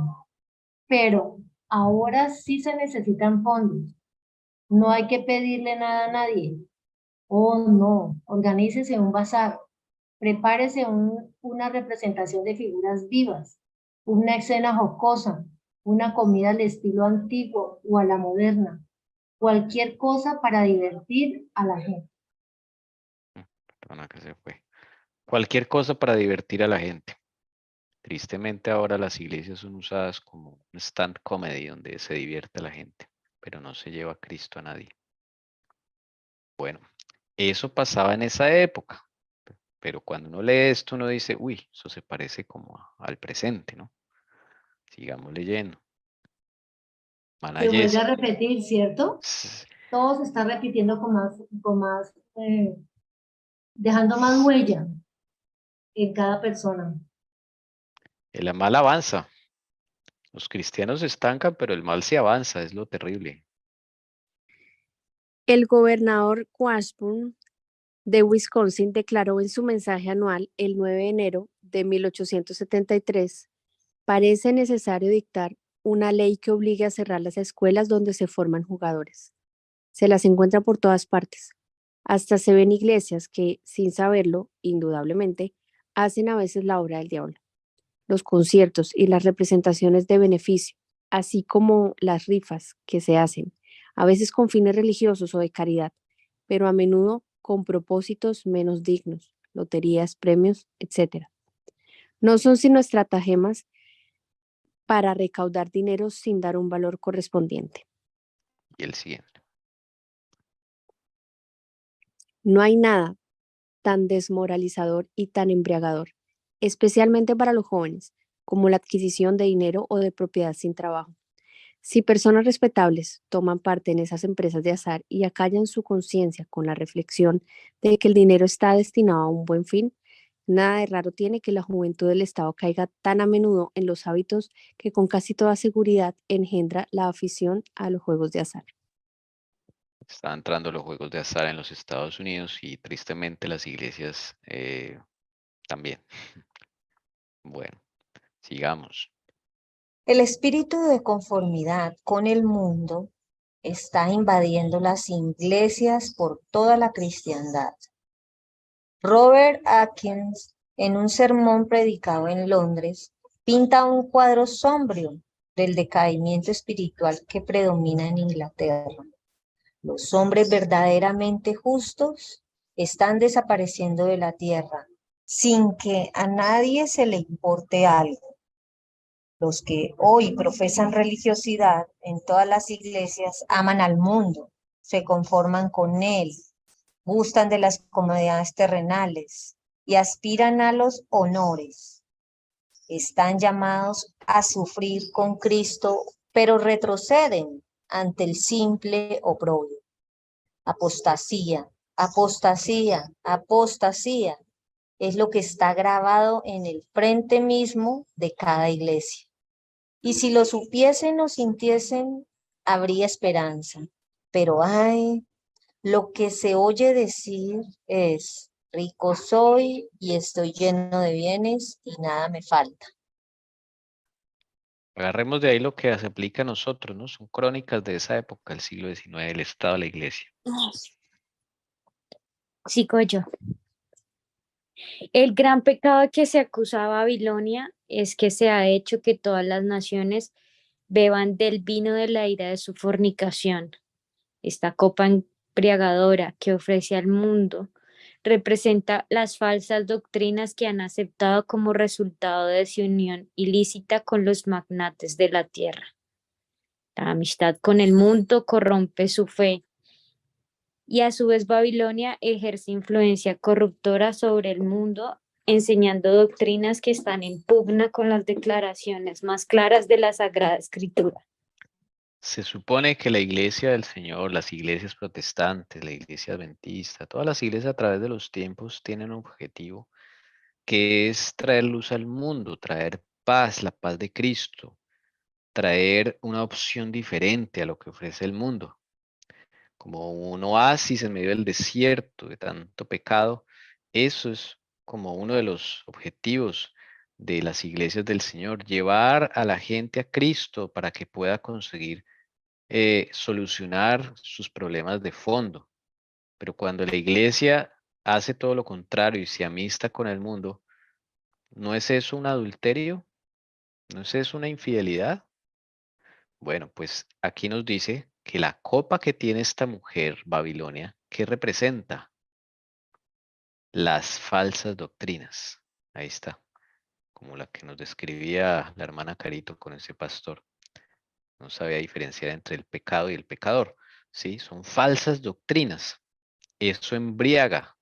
Pero ahora sí se necesitan fondos. No hay que pedirle nada a nadie. Oh, no. Organícese un bazar. Prepárese una representación de figuras vivas, una escena jocosa, una comida al estilo antiguo o a la moderna. Cualquier cosa para divertir a la gente. Perdona que se fue. Cualquier cosa para divertir a la gente. Tristemente ahora las iglesias son usadas como un stand comedy donde se divierte a la gente, pero no se lleva a Cristo a nadie. Bueno, eso pasaba en esa época, pero cuando uno lee esto uno dice, uy, eso se parece como al presente, ¿no? Sigamos leyendo. Se vuelve Manayes. a repetir, ¿cierto? Todo se está repitiendo dejando más huella en cada persona. El mal avanza. Los cristianos se estancan, pero el mal se avanza, es lo terrible. El gobernador Washburn de Wisconsin declaró en su mensaje anual el 9 de enero de 1873, parece necesario dictar una ley que obligue a cerrar las escuelas donde se forman jugadores. Se las encuentra por todas partes. Hasta se ven iglesias que, sin saberlo, indudablemente, hacen a veces la obra del diablo. los conciertos y las representaciones de beneficio, así como las rifas que se hacen, a veces con fines religiosos o de caridad, pero a menudo con propósitos menos dignos, loterías, premios, etc. No son sino estratagemas para recaudar dinero sin dar un valor correspondiente. Y el siguiente. No hay nada tan desmoralizador y tan embriagador, especialmente para los jóvenes, como la adquisición de dinero o de propiedad sin trabajo. Si personas respetables toman parte en esas empresas de azar y acallan su conciencia con la reflexión de que el dinero está destinado a un buen fin, nada de raro tiene que la juventud del Estado caiga tan a menudo en los hábitos que con casi toda seguridad engendra la afición a los juegos de azar. Están entrando los juegos de azar en los Estados Unidos y tristemente las iglesias también. Bueno, sigamos. El espíritu de conformidad con el mundo está invadiendo las iglesias por toda la cristiandad. Robert Atkins, en un sermón predicado en Londres, pinta un cuadro sombrío del decaimiento espiritual que predomina en Inglaterra. Los hombres verdaderamente justos están desapareciendo de la tierra sin que a nadie se le importe algo. Los que hoy profesan religiosidad en todas las iglesias aman al mundo, se conforman con él, gustan de las comodidades terrenales y aspiran a los honores. Están llamados a sufrir con Cristo, pero retroceden ante el simple oprobio. Apostasía, apostasía, apostasía es lo que está grabado en el frente mismo de cada iglesia. Y si lo supiesen o sintiesen, habría esperanza. Pero ay, lo que se oye decir es, rico soy y estoy lleno de bienes y nada me falta. Agarremos de ahí lo que se aplica a nosotros, ¿no? Son crónicas de esa época, el siglo XIX, el Estado de la Iglesia. Sigo yo. El gran pecado que se acusa a Babilonia es que se ha hecho que todas las naciones beban del vino de la ira de su fornicación. Esta copa embriagadora que ofrece al mundo representa las falsas doctrinas que han aceptado como resultado de su unión ilícita con los magnates de la tierra. La amistad con el mundo corrompe su fe y a su vez Babilonia ejerce influencia corruptora sobre el mundo, enseñando doctrinas que están en pugna con las declaraciones más claras de la Sagrada Escritura. Se supone que la iglesia del Señor, las iglesias protestantes, la iglesia adventista, todas las iglesias a través de los tiempos tienen un objetivo que es traer luz al mundo, traer paz, la paz de Cristo, traer una opción diferente a lo que ofrece el mundo, como un oasis en medio del desierto de tanto pecado. Eso es como uno de los objetivos de las iglesias del Señor, llevar a la gente a Cristo para que pueda conseguir solucionar sus problemas de fondo. Pero cuando la iglesia hace todo lo contrario y se amista con el mundo, ¿no es eso un adulterio? ¿No es eso una infidelidad? Bueno, pues aquí nos dice que la copa que tiene esta mujer, Babilonia, ¿qué representa? Las falsas doctrinas. Ahí está, como la que nos describía la hermana Carito con ese pastor. No sabía diferenciar entre el pecado y el pecador. Sí, son falsas doctrinas. Eso embriaga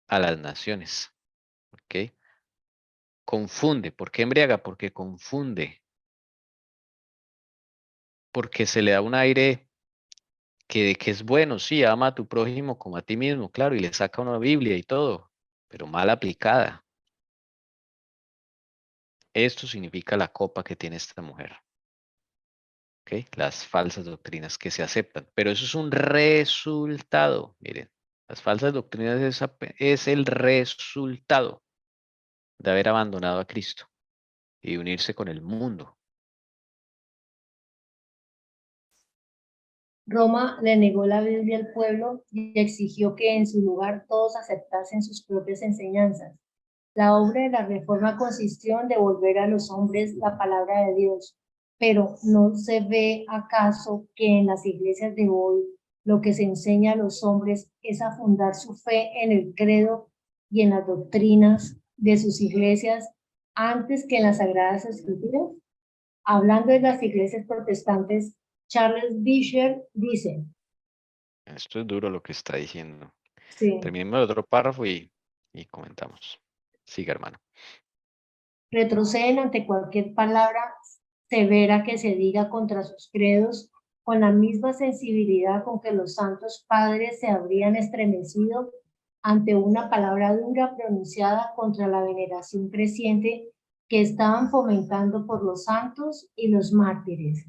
a las naciones. ¿Ok? Confunde. ¿Por qué embriaga? Porque confunde. Porque se le da un aire que es bueno, sí, ama a tu prójimo como a ti mismo, claro, y le saca una Biblia y todo, pero mal aplicada. Esto significa la copa que tiene esta mujer. ¿Ok? Las falsas doctrinas que se aceptan. Pero eso es un resultado. Miren, las falsas doctrinas es el resultado de haber abandonado a Cristo y unirse con el mundo. Roma le negó la Biblia al pueblo y exigió que en su lugar todos aceptasen sus propias enseñanzas. La obra de la reforma consistió en devolver a los hombres la palabra de Dios, pero ¿no se ve acaso que en las iglesias de hoy lo que se enseña a los hombres es a fundar su fe en el credo y en las doctrinas de sus iglesias antes que en las Sagradas Escrituras? Hablando de las iglesias protestantes, Charles Fisher dice, Esto es duro lo que está diciendo. sí, Terminemos el otro párrafo y comentamos. Siga, hermano. retroceden ante cualquier palabra severa que se diga contra sus credos con la misma sensibilidad con que los santos padres se habrían estremecido ante una palabra dura pronunciada contra la veneración creciente que estaban fomentando por los santos y los mártires.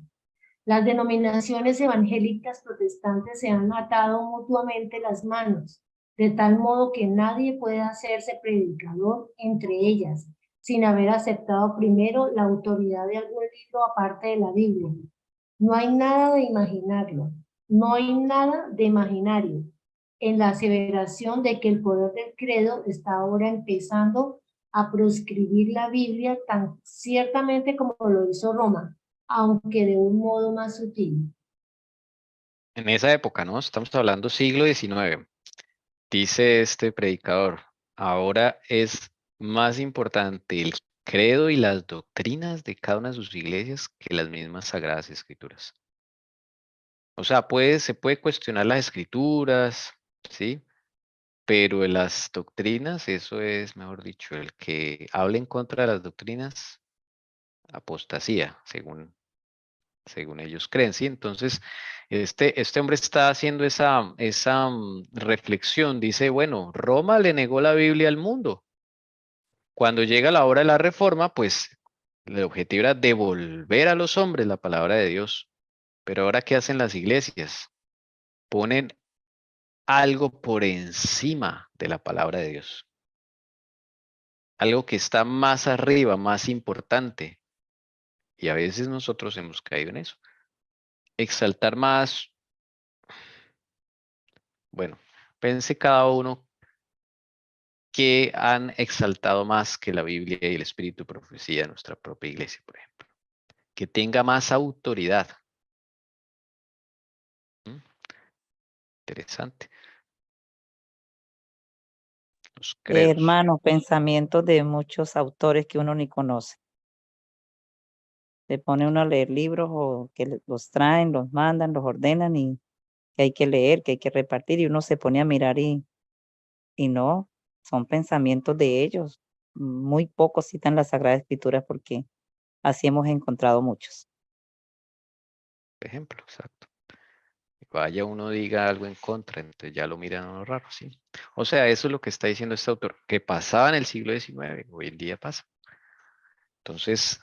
Las denominaciones evangélicas protestantes se han atado mutuamente las manos, de tal modo que nadie puede hacerse predicador entre ellas, sin haber aceptado primero la autoridad de algún libro aparte de la Biblia. No hay nada de imaginarlo, no hay nada de imaginario en la aseveración de que el poder del credo está ahora empezando a proscribir la Biblia tan ciertamente como lo hizo Roma, aunque de un modo más sutil. En esa época, ¿no? Estamos hablando siglo XIX. Dice este predicador, ahora es más importante el credo y las doctrinas de cada una de sus iglesias que las mismas sagradas escrituras. O sea, se puede cuestionar las escrituras, ¿sí? Pero en las doctrinas, eso es, mejor dicho, el que hable en contra de las doctrinas, apostasía, según ellos creen, ¿sí? Entonces, este hombre está haciendo esa reflexión, dice, bueno, Roma le negó la Biblia al mundo. Cuando llega la hora de la reforma, pues el objetivo era devolver a los hombres la palabra de Dios. Pero ahora, ¿qué hacen las iglesias? Ponen algo por encima de la palabra de Dios. Algo que está más arriba, más importante. Y a veces nosotros hemos caído en eso. Exaltar más, bueno, pense cada uno que han exaltado más que la Biblia y el Espíritu de Profecía de nuestra propia iglesia, por ejemplo. Que tenga más autoridad. ¿Mm? Interesante. Los credos. Hermano, pensamientos de muchos autores que uno ni conoce. Se pone uno a leer libros o que los traen, los mandan, los ordenan y que hay que leer, que hay que repartir y uno se pone a mirar y no, son pensamientos de ellos. Muy pocos citan la Sagrada Escritura porque así hemos encontrado muchos. Por ejemplo, exacto. Vaya uno diga algo en contra, entonces ya lo miran a uno raro, ¿sí? O sea, eso es lo que está diciendo este autor, que pasaba en el siglo XIX, hoy en día pasa. Entonces,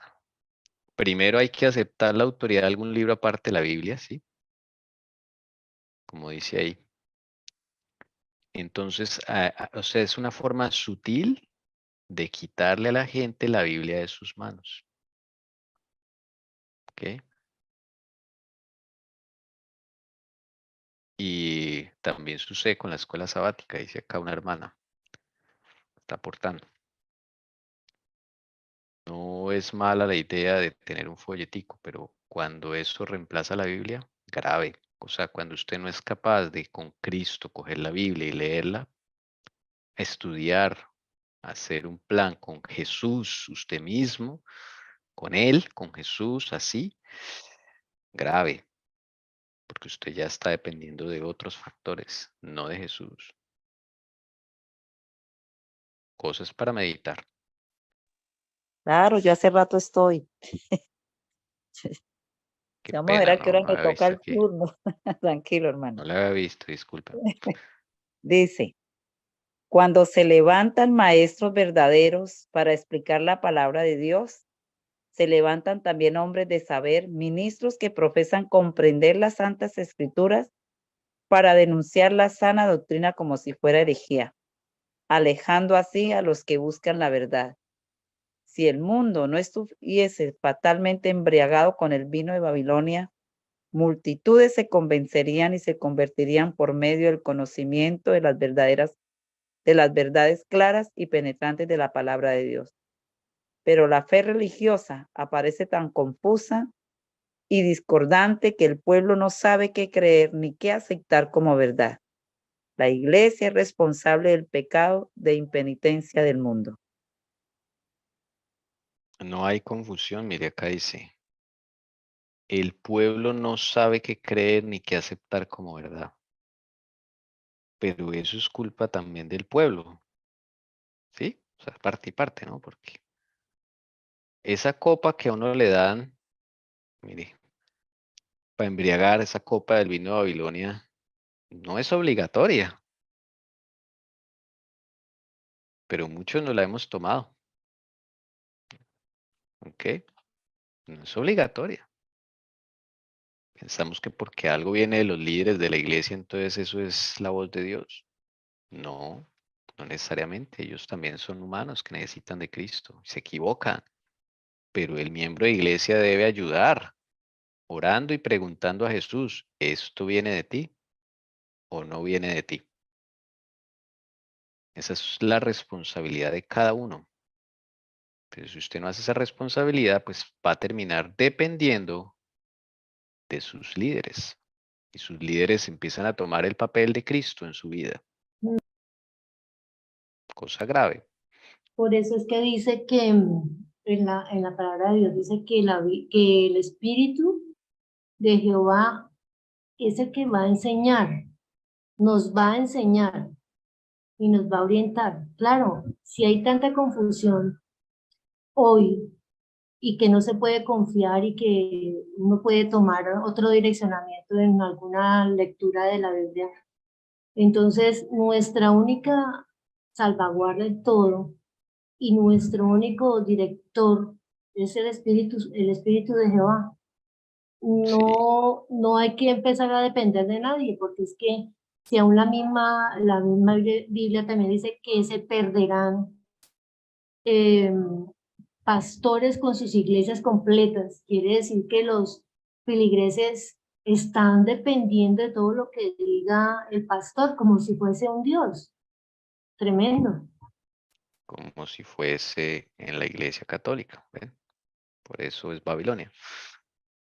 primero hay que aceptar la autoridad de algún libro aparte de la Biblia, ¿sí? Como dice ahí. Entonces, o sea, es una forma sutil de quitarle a la gente la Biblia de sus manos. ¿Ok? Y también sucede con la escuela sabática, dice acá una hermana. Está aportando. No es mala la idea de tener un folletico, pero cuando eso reemplaza la Biblia, grave. O sea, cuando usted no es capaz de con Cristo coger la Biblia y leerla, estudiar, hacer un plan con Jesús, usted mismo, con Él, con Jesús, así, grave, porque usted ya está dependiendo de otros factores, no de Jesús. Cosas para meditar. Claro, yo hace rato estoy. Qué Vamos a ver pena, a qué no, hora no me había toca visto el aquí. turno. Tranquilo, hermano. No la había visto, disculpa. Dice, cuando se levantan maestros verdaderos para explicar la palabra de Dios, se levantan también hombres de saber, ministros que profesan comprender las santas escrituras para denunciar la sana doctrina como si fuera herejía, alejando así a los que buscan la verdad. Si el mundo no estuviese fatalmente embriagado con el vino de Babilonia, multitudes se convencerían y se convertirían por medio del conocimiento de las verdaderas de las verdades claras y penetrantes de la palabra de Dios. Pero la fe religiosa aparece tan confusa y discordante que el pueblo no sabe qué creer ni qué aceptar como verdad. La iglesia es responsable del pecado de impenitencia del mundo. No hay confusión, mire acá dice, el pueblo no sabe qué creer ni qué aceptar como verdad. Pero eso es culpa también del pueblo, ¿sí? O sea, parte y parte, ¿no? Porque esa copa que a uno le dan, mire, para embriagar esa copa del vino de Babilonia, no es obligatoria, pero muchos no la hemos tomado, ¿ok? No es obligatoria. Pensamos que porque algo viene de los líderes de la iglesia, entonces eso es la voz de Dios. No, no necesariamente. Ellos también son humanos que necesitan de Cristo. Se equivocan, pero el miembro de iglesia debe ayudar, orando y preguntando a Jesús, ¿esto viene de ti o no viene de ti? Esa es la responsabilidad de cada uno. Pero si usted no hace esa responsabilidad, pues va a terminar dependiendo de sus líderes. Y sus líderes empiezan a tomar el papel de Cristo en su vida. Cosa grave. Por eso es que dice que en la palabra de Dios dice que, que el Espíritu de Jehová es el que va a enseñar, nos va a enseñar y nos va a orientar. Claro, si hay tanta confusión hoy y que no se puede confiar y que uno puede tomar otro direccionamiento en alguna lectura de la Biblia, entonces nuestra única salvaguarda en todo y nuestro único director es el Espíritu de Jehová. Sí, No hay que empezar a depender de nadie, porque es que si aún la misma Biblia también dice que se perderán eh, pastores con sus iglesias completas, quiere decir que los feligreses están dependiendo de todo lo que diga el pastor, como si fuese un Dios. Tremendo. como si fuese en la iglesia católica. ¿Ven? Por eso es Babilonia.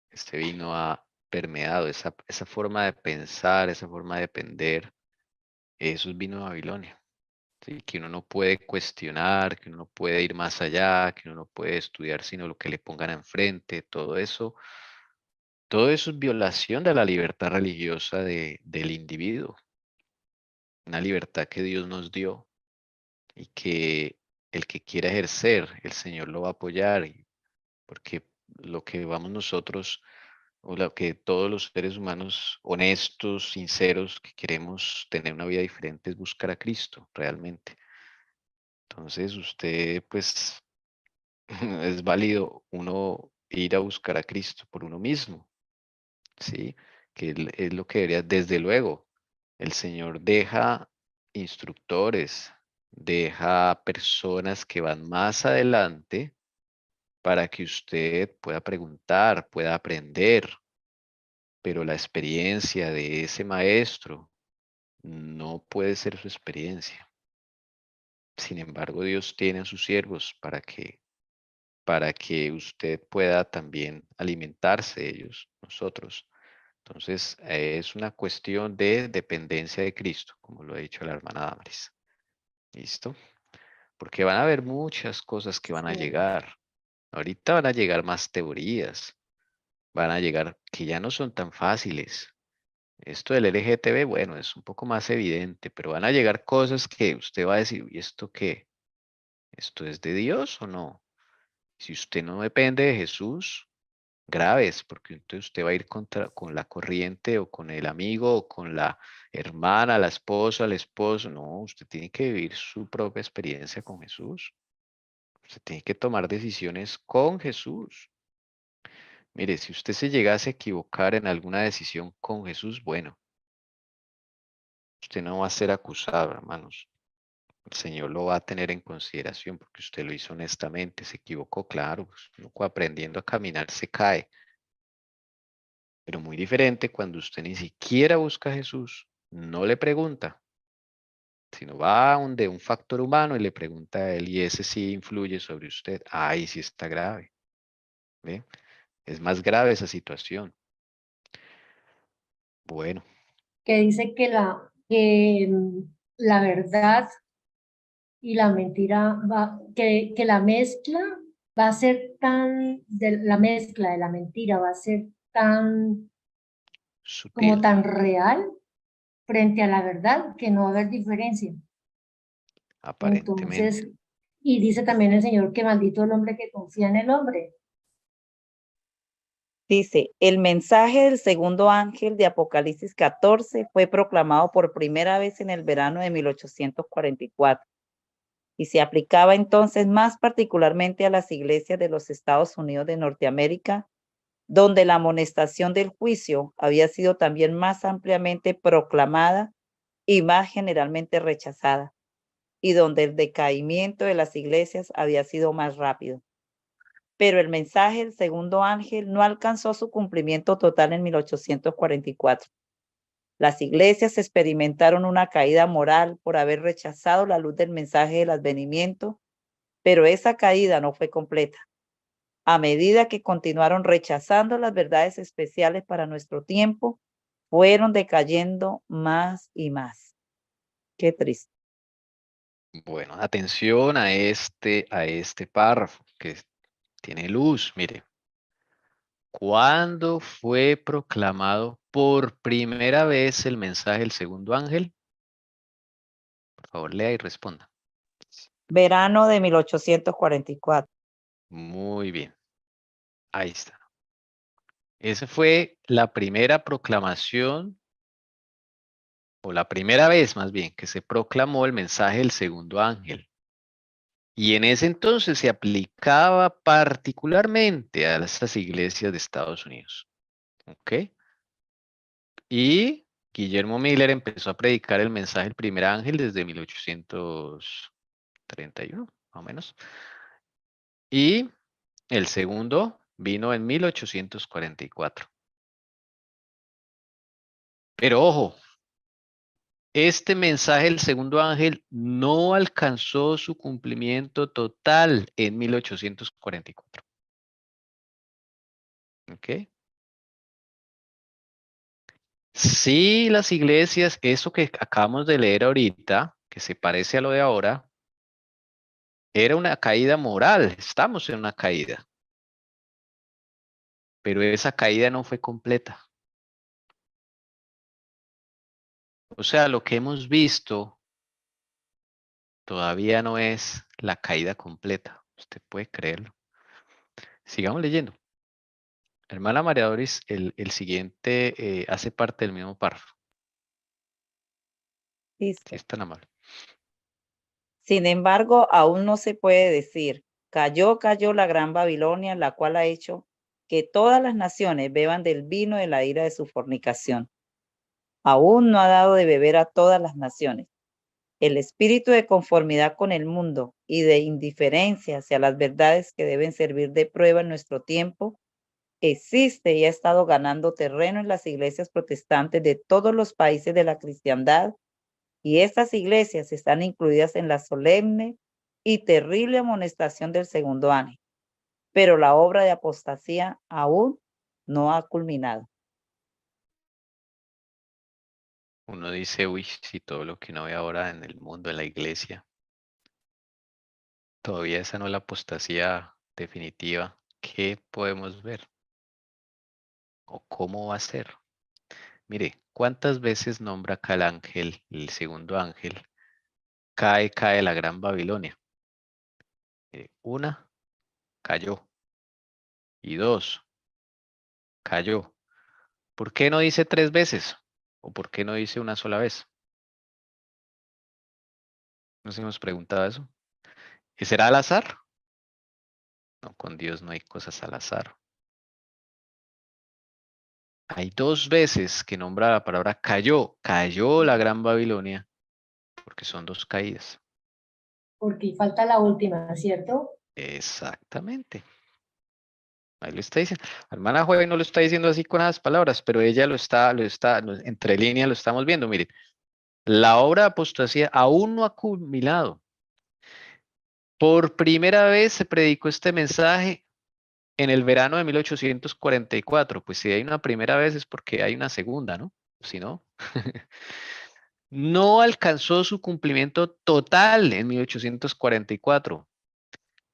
Este vino ha permeado esa forma de pensar, esa forma de depender. Eso es vino de Babilonia. ¿Sí? Que uno no puede cuestionar, que uno no puede ir más allá, que uno no puede estudiar sino lo que le pongan enfrente. Todo eso es violación de la libertad religiosa del individuo. Una libertad que Dios nos dio y que el que quiera ejercer, el Señor lo va a apoyar, porque lo que vamos nosotros, o lo que todos los seres humanos honestos, sinceros, que queremos tener una vida diferente, es buscar a Cristo realmente. Entonces usted, pues, es válido uno ir a buscar a Cristo por uno mismo, ¿sí? Que es lo que debería, desde luego, el Señor deja instructores, deja personas que van más adelante para que usted pueda preguntar, pueda aprender, pero la experiencia de ese maestro no puede ser su experiencia. Sin embargo, Dios tiene a sus siervos para que usted pueda también alimentarse de ellos, nosotros. Entonces, es una cuestión de dependencia de Cristo, como lo ha dicho la hermana Damaris. ¿Listo? Porque van a haber muchas cosas que van a Sí. llegar. Ahorita van a llegar más teorías, van a llegar que ya no son tan fáciles. Esto del LGTB, bueno, es un poco más evidente, pero van a llegar cosas que usted va a decir, ¿y esto qué? ¿Esto es de Dios o no? Si usted no depende de Jesús, graves, porque entonces usted va a ir con la corriente o con el amigo o con la hermana, la esposa, el esposo. No, usted tiene que vivir su propia experiencia con Jesús. Usted tiene que tomar decisiones con Jesús. Mire, si usted se llegase a equivocar en alguna decisión con Jesús, bueno, usted no va a ser acusado, hermanos. El Señor lo va a tener en consideración porque usted lo hizo honestamente, se equivocó, claro, pues, uno aprendiendo a caminar se cae, pero muy diferente cuando usted ni siquiera busca a Jesús, no le pregunta, sino va donde un factor humano y le pregunta a él, y ese sí influye sobre usted. Ahí sí está grave. ¿Ve? Es más grave esa situación. Bueno, Que dice que la verdad y la mentira que la mezcla va a ser la mezcla de la mentira va a ser como sutil, tan real frente a la verdad que no va a haber diferencia. aparentemente. Entonces, y dice también el Señor que maldito el hombre que confía en el hombre. Dice, el mensaje del segundo ángel de Apocalipsis 14 fue proclamado por primera vez en el verano de 1844 y se aplicaba entonces más particularmente a las iglesias de los Estados Unidos de Norteamérica, donde la amonestación del juicio había sido también más ampliamente proclamada y más generalmente rechazada, y donde el decaimiento de las iglesias había sido más rápido. Pero el mensaje del segundo ángel no alcanzó su cumplimiento total en 1844. Las iglesias experimentaron una caída moral por haber rechazado la luz del mensaje del advenimiento, pero esa caída no fue completa. A medida que continuaron rechazando las verdades especiales para nuestro tiempo, fueron decayendo más y más. Qué triste. Bueno, atención a este párrafo que tiene luz. Mire, ¿cuándo fue proclamado por primera vez el mensaje del segundo ángel? Por favor, lea y responda. Verano de 1844. Muy bien. Ahí está. Esa fue la primera proclamación, o la primera vez más bien, que se proclamó el mensaje del segundo ángel. Y en ese entonces se aplicaba particularmente a estas iglesias de Estados Unidos. ¿Ok? Y Guillermo Miller empezó a predicar el mensaje del primer ángel desde 1831, más o menos. Y el segundo vino en 1844. Pero ojo, este mensaje del segundo ángel no alcanzó su cumplimiento total en 1844. ¿Ok? Sí, las iglesias, eso que acabamos de leer ahorita, que se parece a lo de ahora, era una caída moral. Estamos en una caída. Pero esa caída no fue completa. O sea, lo que hemos visto todavía no es la caída completa. Usted puede creerlo. Sigamos leyendo. Hermana María Doris, el siguiente hace parte del mismo párrafo. Si Dice, es tan amable. sin embargo, aún no se puede decir, cayó la gran Babilonia, la cual ha hecho que todas las naciones beban del vino de la ira de su fornicación. Aún no ha dado de beber a todas las naciones. El espíritu de conformidad con el mundo y de indiferencia hacia las verdades que deben servir de prueba en nuestro tiempo existe y ha estado ganando terreno en las iglesias protestantes de todos los países de la cristiandad, y estas iglesias están incluidas en la solemne y terrible amonestación del segundo ángel. Pero la obra de apostasía aún no ha culminado. Uno dice, uy, si todo lo que uno ve ahora en el mundo, en la iglesia, todavía esa no es la apostasía definitiva. ¿Qué podemos ver? ¿O cómo va a ser? Mire, ¿cuántas veces nombra acá el ángel, el segundo ángel? Cae la gran Babilonia. Una, cayó. Y dos, cayó. ¿Por qué no dice 3 veces? ¿O por qué no dice una sola vez? Nos hemos preguntado eso. ¿Y será al azar? No, con Dios no hay cosas al azar. Hay 2 veces que nombra la palabra cayó. Cayó la gran Babilonia, porque son 2 caídas. Porque falta la última, ¿cierto? Exactamente. Ahí lo está diciendo. La hermana Joy no lo está diciendo así con esas palabras, pero ella entre líneas lo estamos viendo. Miren, La obra de apostasía aún no ha culminado. Por primera vez se predicó este mensaje en el verano de 1844. Pues si hay una primera vez es porque hay una segunda, ¿no? Si no, no alcanzó su cumplimiento total en 1844.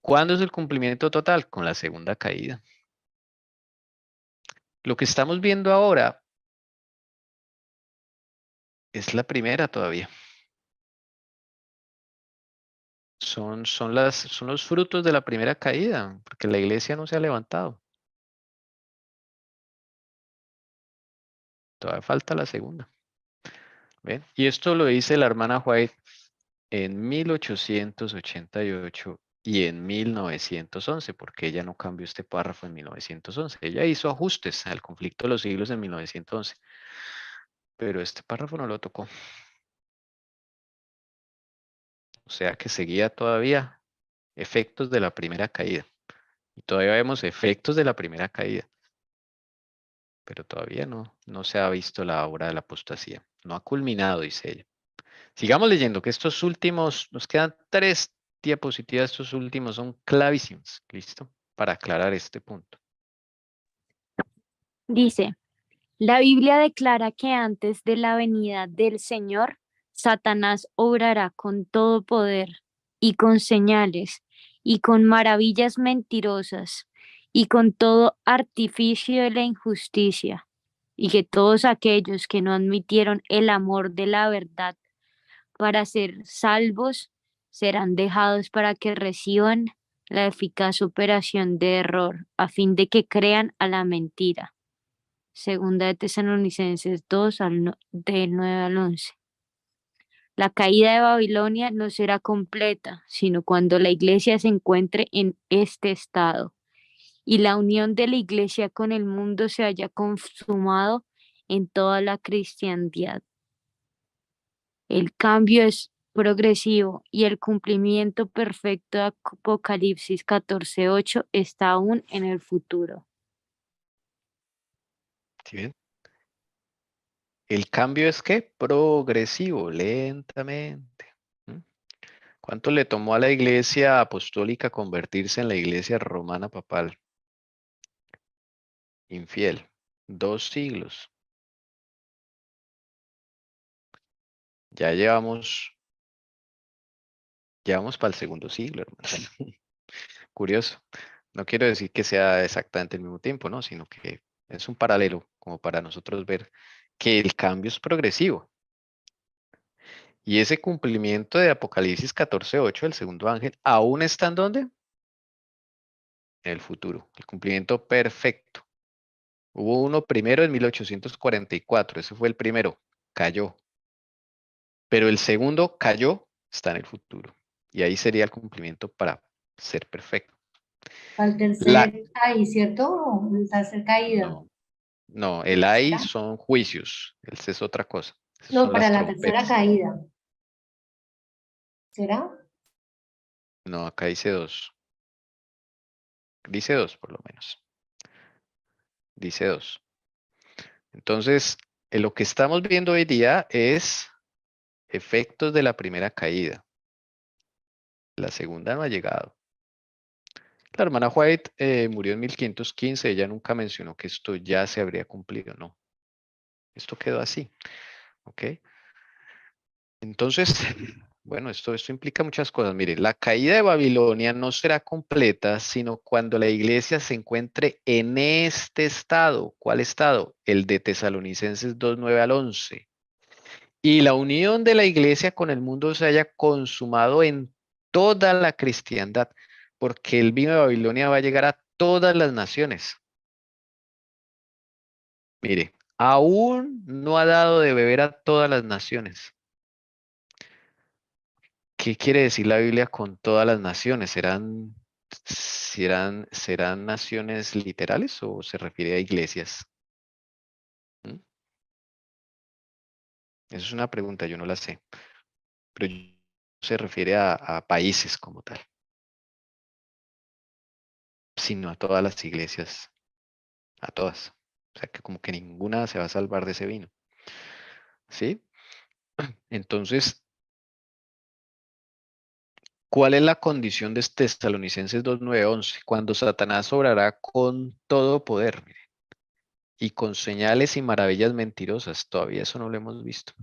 ¿Cuándo es el cumplimiento total? Con la segunda caída. Lo que estamos viendo ahora es la primera todavía. Son los frutos de la primera caída, porque la iglesia no se ha levantado. Todavía falta la segunda. ¿Ven? Y esto lo dice la hermana White en 1888 y en 1911, porque ella no cambió este párrafo en 1911. Ella hizo ajustes al conflicto de los siglos en 1911, pero este párrafo no lo tocó. O sea que seguía todavía efectos de la primera caída. Y todavía vemos efectos de la primera caída. Pero todavía no se ha visto la obra de la apostasía. No ha culminado, dice ella. Sigamos leyendo, que estos últimos, nos quedan 3 diapositivas, estos últimos son clavísimos, ¿listo? Para aclarar este punto. Dice, la Biblia declara que antes de la venida del Señor, Satanás obrará con todo poder y con señales y con maravillas mentirosas y con todo artificio de la injusticia, y que todos aquellos que no admitieron el amor de la verdad para ser salvos serán dejados para que reciban la eficaz operación de error a fin de que crean a la mentira. Segunda de Tesalonicenses 2, del 9 al 11. La caída de Babilonia no será completa, sino cuando la iglesia se encuentre en este estado y la unión de la iglesia con el mundo se haya consumado en toda la cristiandad. El cambio es progresivo y el cumplimiento perfecto de Apocalipsis 14:8 está aún en el futuro. ¿Sí ven? El cambio es ¿qué? Progresivo, lentamente. ¿Mm? ¿Cuánto le tomó a la iglesia apostólica convertirse en la iglesia romana papal? Infiel. 2 siglos. Ya llevamos para el segundo siglo, hermano. Curioso. No quiero decir que sea exactamente el mismo tiempo, ¿no? Sino que es un paralelo como para nosotros ver que el cambio es progresivo. Y ese cumplimiento de Apocalipsis 14:8, el segundo ángel, aún está en ¿dónde? En el futuro. El cumplimiento perfecto. Hubo uno primero en 1844, ese fue el primero, cayó. Pero el segundo cayó, está en el futuro. Y ahí sería el cumplimiento para ser perfecto. Al La, tercer, ahí, ¿cierto? La tercer caída. no, no, el ay ¿Será? son juicios, esa es otra cosa. Esas No, son para las la tercera trompetas. caída. ¿Será? No, acá dice 2. Dice 2 por lo menos. Dice 2. Entonces, lo que estamos viendo hoy día es efectos de la primera caída. La segunda no ha llegado. La hermana White murió en 1515. Ella nunca mencionó que esto ya se habría cumplido, no. Esto quedó así, ¿ok? Entonces, bueno, esto implica muchas cosas. Mire, la caída de Babilonia no será completa, sino cuando la iglesia se encuentre en este estado. ¿Cuál estado? El de Tesalonicenses 2, 9 al 11. Y la unión de la iglesia con el mundo se haya consumado en toda la cristiandad, porque el vino de Babilonia va a llegar a todas las naciones. Mire, aún no ha dado de beber a todas las naciones. ¿Qué quiere decir la Biblia con todas las naciones? ¿Serán naciones literales o se refiere a iglesias? ¿Mm? Esa es una pregunta, yo no la sé. Pero se refiere a países como tal, sino a todas las iglesias, a todas. O sea que como que ninguna se va a salvar de ese vino. ¿Sí? Entonces, ¿cuál es la condición de Tesalonicenses 2, 9, 11? Cuando Satanás obrará con todo poder, mire, y con señales y maravillas mentirosas. Todavía eso no lo hemos visto.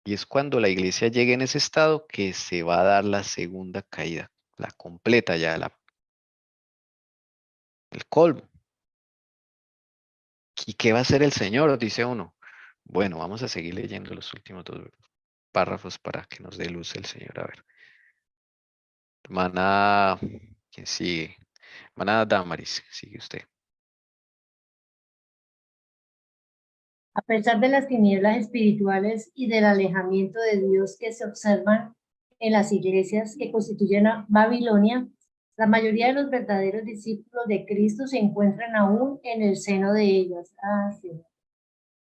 Y es cuando la iglesia llegue en ese estado que se va a dar la segunda caída, la completa ya, el colmo. ¿Y qué va a hacer el Señor? Dice uno. Bueno, vamos a seguir leyendo los últimos dos párrafos para que nos dé luz el Señor. A ver. Hermana, ¿quién sigue? Hermana Damaris, sigue usted. A pesar de las tinieblas espirituales y del alejamiento de Dios que se observan en las iglesias que constituyen a Babilonia, la mayoría de los verdaderos discípulos de Cristo se encuentran aún en el seno de ellas. Sí.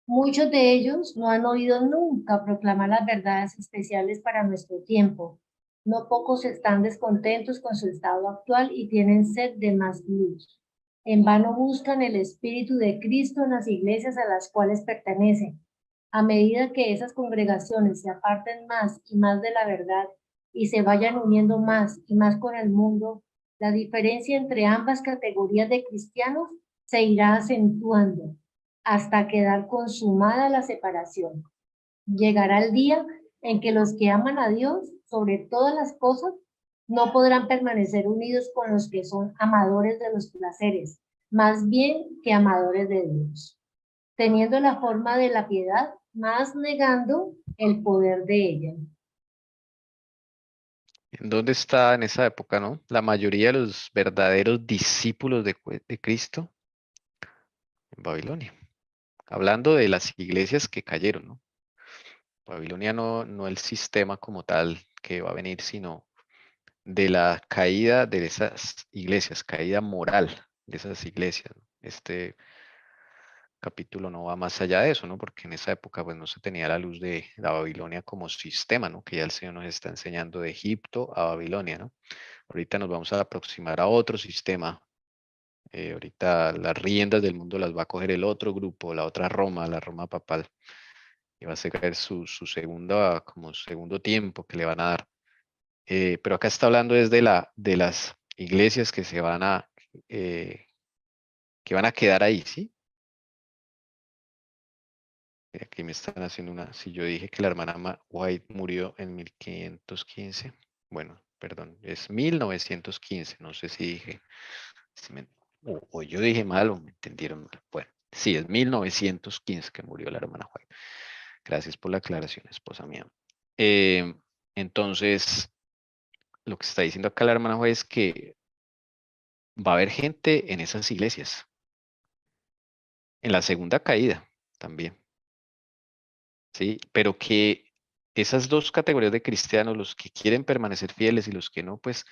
Muchos de ellos no han oído nunca proclamar las verdades especiales para nuestro tiempo. No pocos están descontentos con su estado actual y tienen sed de más luz. En vano buscan el Espíritu de Cristo en las iglesias a las cuales pertenecen. A medida que esas congregaciones se aparten más y más de la verdad y se vayan uniendo más y más con el mundo, la diferencia entre ambas categorías de cristianos se irá acentuando hasta quedar consumada la separación. Llegará el día en que los que aman a Dios sobre todas las cosas no podrán permanecer unidos con los que son amadores de los placeres, más bien que amadores de Dios, teniendo la forma de la piedad, más negando el poder de ella. ¿En dónde está en esa época, no? La mayoría de los verdaderos discípulos de Cristo en Babilonia. Hablando de las iglesias que cayeron, ¿no? Babilonia no el sistema como tal que va a venir, sino de la caída de esas iglesias, caída moral de esas iglesias, ¿no? Este capítulo no va más allá de eso, ¿no? Porque en esa época pues no se tenía la luz de la Babilonia como sistema, ¿no? Que ya el Señor nos está enseñando de Egipto a Babilonia, ¿no? Ahorita nos vamos a aproximar a otro sistema. Ahorita las riendas del mundo las va a coger el otro grupo, la otra Roma, la Roma papal. Y va a ser su segunda, como segundo tiempo que le van a dar. Pero acá está hablando desde de las iglesias que se van que van a quedar ahí, ¿sí? Aquí me están haciendo una, si yo dije que la hermana White murió en 1515, bueno, perdón, es 1915, no sé si dije, o yo dije mal o me entendieron mal. Bueno, sí, es 1915 que murió la hermana White. Gracias por la aclaración, esposa mía. Entonces, lo que está diciendo acá la hermana White es que va a haber gente en esas iglesias, en la segunda caída también. ¿Sí? Pero que esas dos categorías de cristianos, los que quieren permanecer fieles y los que no, pues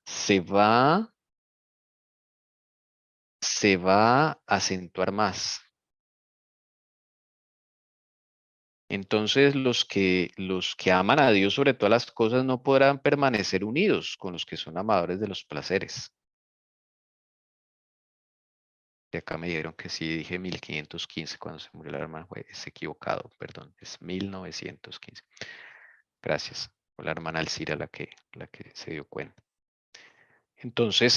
se va a acentuar más. Entonces los que aman a Dios sobre todas las cosas no podrán permanecer unidos con los que son amadores de los placeres. Y acá me dijeron que sí, dije 1515 cuando se murió la hermana, es equivocado, perdón, es 1915. Gracias. Fue la hermana Alcira la que se dio cuenta. Entonces,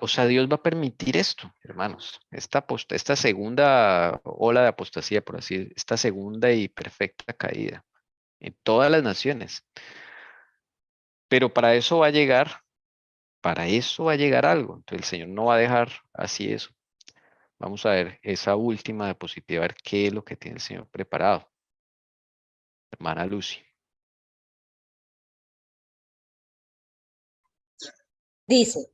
o sea, Dios va a permitir esto, hermanos, esta segunda ola de apostasía, por así decirlo, esta segunda y perfecta caída en todas las naciones. Pero para eso va a llegar algo. Entonces el Señor no va a dejar así eso. Vamos a ver esa última diapositiva, a ver qué es lo que tiene el Señor preparado. Hermana Lucy. Dice,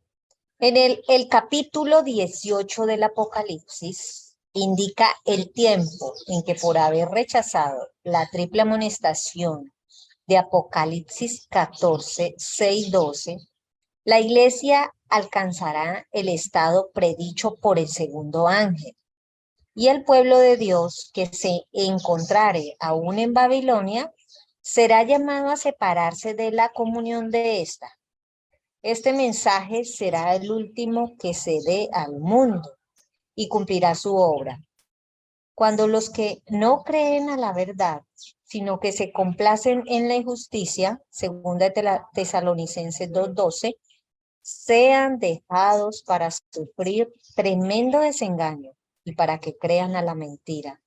en el capítulo 18 del Apocalipsis indica el tiempo en que por haber rechazado la triple amonestación de Apocalipsis 14, 6, 12, la iglesia alcanzará el estado predicho por el segundo ángel. Y el pueblo de Dios que se encontrare aún en Babilonia será llamado a separarse de la comunión de esta. Este mensaje será el último que se dé al mundo y cumplirá su obra. Cuando los que no creen a la verdad, sino que se complacen en la injusticia, segunda de Tesalonicenses 2:12, sean dejados para sufrir tremendo desengaño y para que crean a la mentira.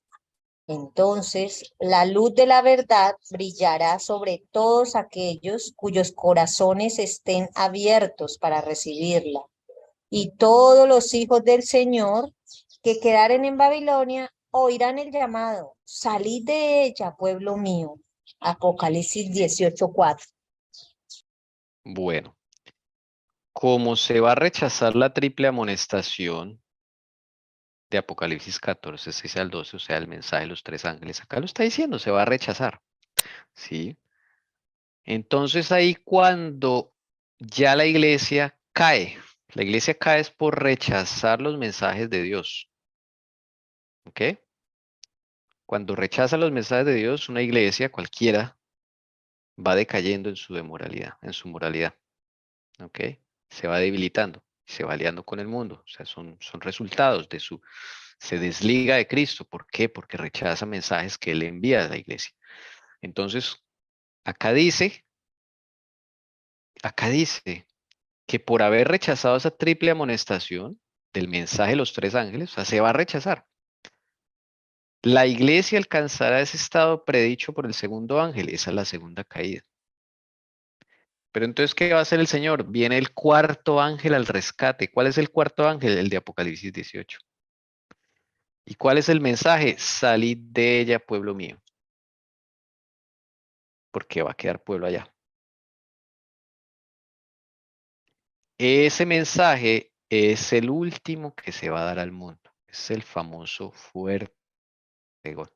Entonces, la luz de la verdad brillará sobre todos aquellos cuyos corazones estén abiertos para recibirla. Y todos los hijos del Señor que quedaren en Babilonia oirán el llamado: salid de ella, pueblo mío. Apocalipsis 18:4. Bueno, como se va a rechazar la triple amonestación de Apocalipsis 14, 6 al 12, o sea, el mensaje de los tres ángeles, acá lo está diciendo, se va a rechazar, ¿sí? Entonces ahí cuando ya la iglesia cae es por rechazar los mensajes de Dios, ¿ok? Cuando rechaza los mensajes de Dios, una iglesia cualquiera va decayendo en su demoralidad, en su moralidad, ¿ok? Se va debilitando, se va aliando con el mundo, o sea, son resultados de se desliga de Cristo. ¿Por qué? Porque rechaza mensajes que Él envía a la iglesia. Entonces, acá dice que por haber rechazado esa triple amonestación del mensaje de los tres ángeles, o sea, se va a rechazar. La iglesia alcanzará ese estado predicho por el segundo ángel, esa es la segunda caída. Pero entonces, ¿qué va a hacer el Señor? Viene el cuarto ángel al rescate. ¿Cuál es el cuarto ángel? El de Apocalipsis 18. ¿Y cuál es el mensaje? Salid de ella, pueblo mío. Porque va a quedar pueblo allá. Ese mensaje es el último que se va a dar al mundo. Es el famoso fuerte pregón.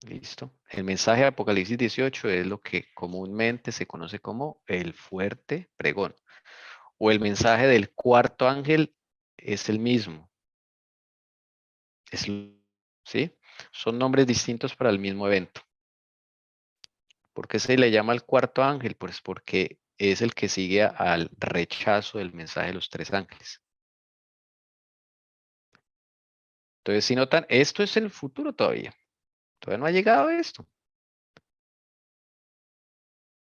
¿Listo? El mensaje de Apocalipsis 18 es lo que comúnmente se conoce como el fuerte pregón. O el mensaje del cuarto ángel es el mismo. ¿Sí? Son nombres distintos para el mismo evento. ¿Por qué se le llama el cuarto ángel? Pues porque es el que sigue al rechazo del mensaje de los tres ángeles. Entonces, si notan, esto es el futuro todavía. Todavía no ha llegado esto.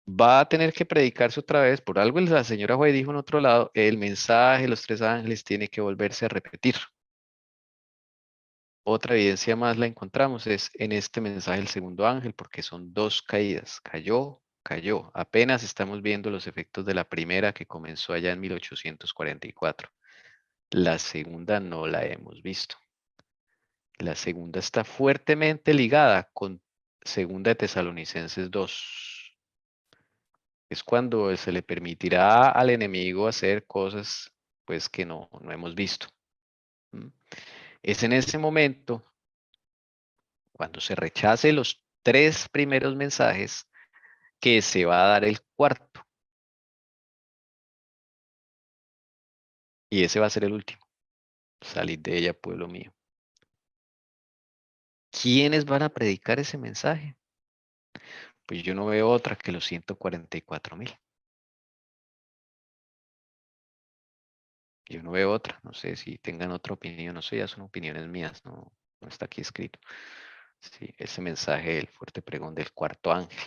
Va a tener que predicarse otra vez. Por algo la señora Juez dijo en otro lado, el mensaje de los tres ángeles tiene que volverse a repetir. Otra evidencia más la encontramos es en este mensaje del segundo ángel, porque son dos caídas. Cayó. Apenas estamos viendo los efectos de la primera que comenzó allá en 1844. La segunda no la hemos visto. La segunda está fuertemente ligada con segunda de Tesalonicenses 2. Es cuando se le permitirá al enemigo hacer cosas pues que no hemos visto. Es en ese momento, cuando se rechace los tres primeros mensajes, que se va a dar el cuarto. Y ese va a ser el último. Salid de ella, pueblo mío. ¿Quiénes van a predicar ese mensaje? Pues yo no veo otra que los 144,000. Yo no veo otra. No sé si tengan otra opinión. No sé, ya son opiniones mías. No está aquí escrito. Sí, ese mensaje del fuerte pregón del cuarto ángel.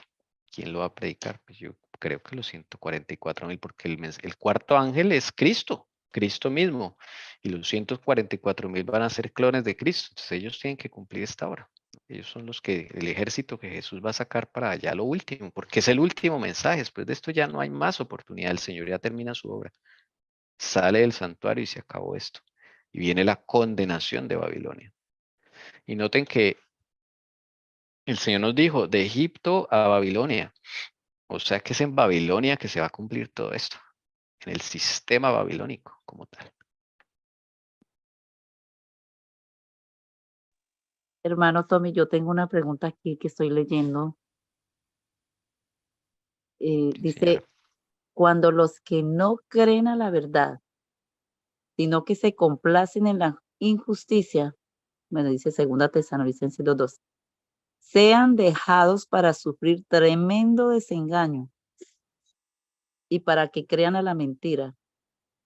¿Quién lo va a predicar? Pues yo creo que los 144,000, porque el cuarto ángel es Cristo, Cristo mismo. Y los 144,000 van a ser clones de Cristo. Entonces ellos tienen que cumplir esta hora. Ellos son el ejército que Jesús va a sacar para allá lo último, porque es el último mensaje. Después de esto ya no hay más oportunidad. El Señor ya termina su obra. Sale del santuario y se acabó esto. Y viene la condenación de Babilonia. Y noten que el Señor nos dijo, de Egipto a Babilonia. O sea que es en Babilonia que se va a cumplir todo esto. En el sistema babilónico como tal. Hermano Tommy, yo tengo una pregunta aquí que estoy leyendo. Sí, Dice, señora. cuando los que no creen a la verdad, sino que se complacen en la injusticia, bueno, dice segunda Tesalonicenses 2:2, sean dejados para sufrir tremendo desengaño y para que crean a la mentira.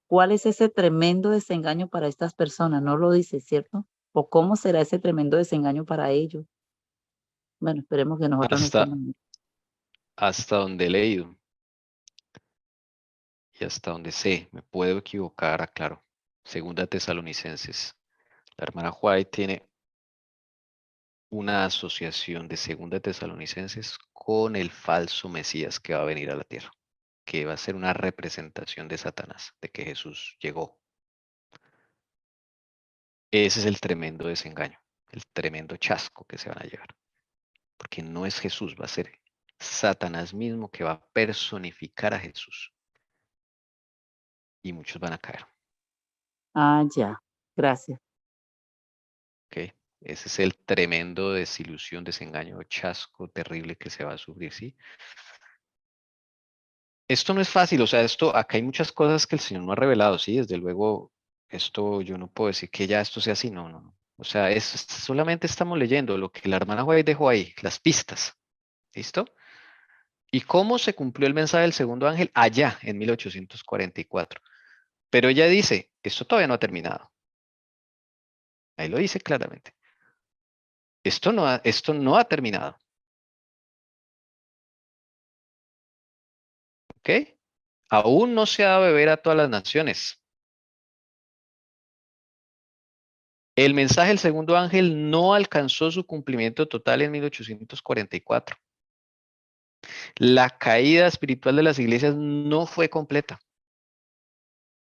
¿Cuál es ese tremendo desengaño para estas personas? No lo dice, ¿cierto? ¿O cómo será ese tremendo desengaño para ellos? Bueno, esperemos que nosotros no Hasta, estemos. hasta donde he leído y hasta donde sé, me puedo equivocar, aclaro. Segunda Tesalonicenses. La hermana White tiene una asociación de Segunda Tesalonicenses con el falso Mesías que va a venir a la tierra, que va a ser una representación de Satanás, de que Jesús llegó. Ese es el tremendo desengaño, el tremendo chasco que se van a llevar, porque no es Jesús, va a ser Satanás mismo que va a personificar a Jesús y muchos van a caer. Ah, ya. Gracias. ¿Ok? Ese es el tremendo desilusión, desengaño, chasco terrible que se va a sufrir, ¿sí? Esto no es fácil, o sea, acá hay muchas cosas que el Señor no ha revelado, ¿sí? Desde luego, esto yo no puedo decir que ya esto sea así, no, no, no. O sea, solamente estamos leyendo lo que la hermana White dejó ahí, las pistas, ¿listo? Y cómo se cumplió el mensaje del segundo ángel allá en 1844. Pero ella dice, esto todavía no ha terminado. Ahí lo dice claramente. Esto no ha terminado. ¿Ok? Aún no se ha dado beber a todas las naciones. El mensaje del segundo ángel no alcanzó su cumplimiento total en 1844. La caída espiritual de las iglesias no fue completa.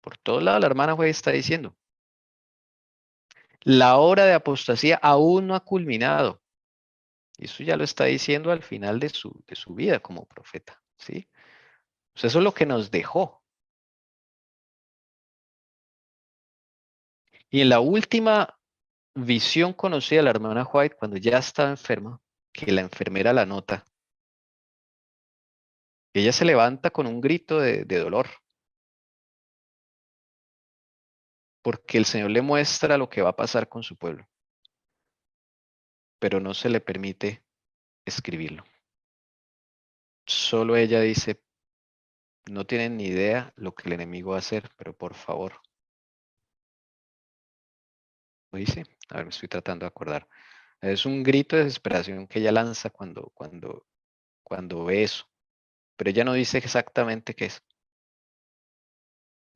Por todos lados la hermana Juez está diciendo. La obra de apostasía aún no ha culminado. Y eso ya lo está diciendo al final de su vida como profeta. ¿Sí? O sea, eso es lo que nos dejó. Y en la última visión conocida de la hermana White, cuando ya estaba enferma, que la enfermera la nota, ella se levanta con un grito de dolor, porque el Señor le muestra lo que va a pasar con su pueblo, pero no se le permite escribirlo. Solo ella dice, no tienen ni idea lo que el enemigo va a hacer, pero por favor. ¿Lo dice? A ver, me estoy tratando de acordar. Es un grito de desesperación que ella lanza cuando ve eso, pero ella no dice exactamente qué es,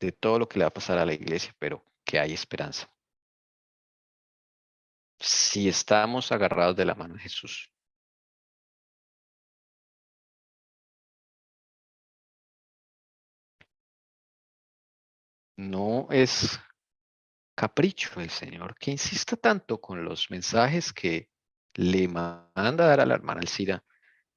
de todo lo que le va a pasar a la iglesia, pero que hay esperanza. Si estamos agarrados de la mano de Jesús. No es capricho del Señor que insista tanto con los mensajes que le manda dar a la hermana Alcira,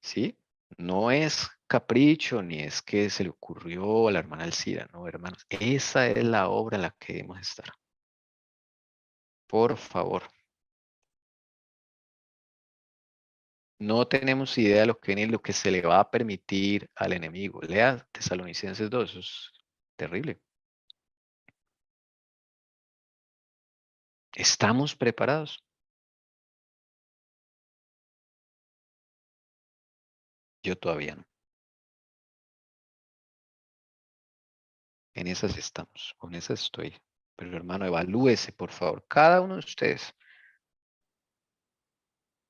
¿sí? No es capricho ni es que se le ocurrió a la hermana Alcira, no, hermanos. Esa es la obra en la que debemos estar. Por favor. No tenemos idea de lo que viene y lo que se le va a permitir al enemigo. Lea Tesalonicenses 2, eso es terrible. ¿Estamos preparados? Yo todavía no. En esas estamos, con esas estoy. Pero hermano, evalúese, por favor. Cada uno de ustedes.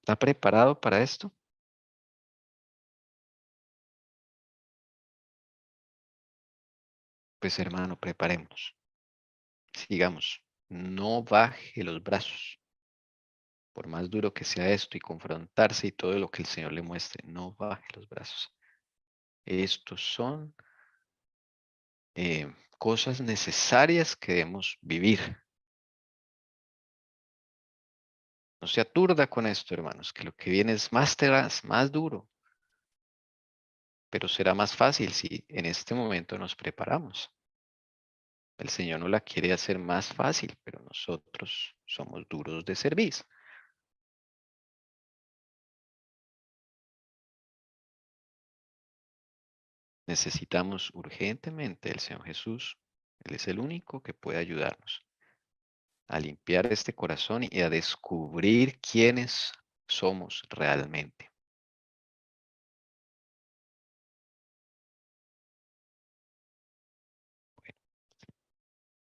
¿Está preparado para esto? Pues hermano, preparémonos. Sigamos. No baje los brazos. Por más duro que sea esto y confrontarse y todo lo que el Señor le muestre, no baje los brazos. Estos son cosas necesarias que debemos vivir. No se aturda con esto, hermanos, que lo que viene es más tenaz, más duro. Pero será más fácil si en este momento nos preparamos. El Señor no la quiere hacer más fácil, pero nosotros somos duros de servicio. Necesitamos urgentemente del Señor Jesús. Él es el único que puede ayudarnos a limpiar este corazón y a descubrir quiénes somos realmente.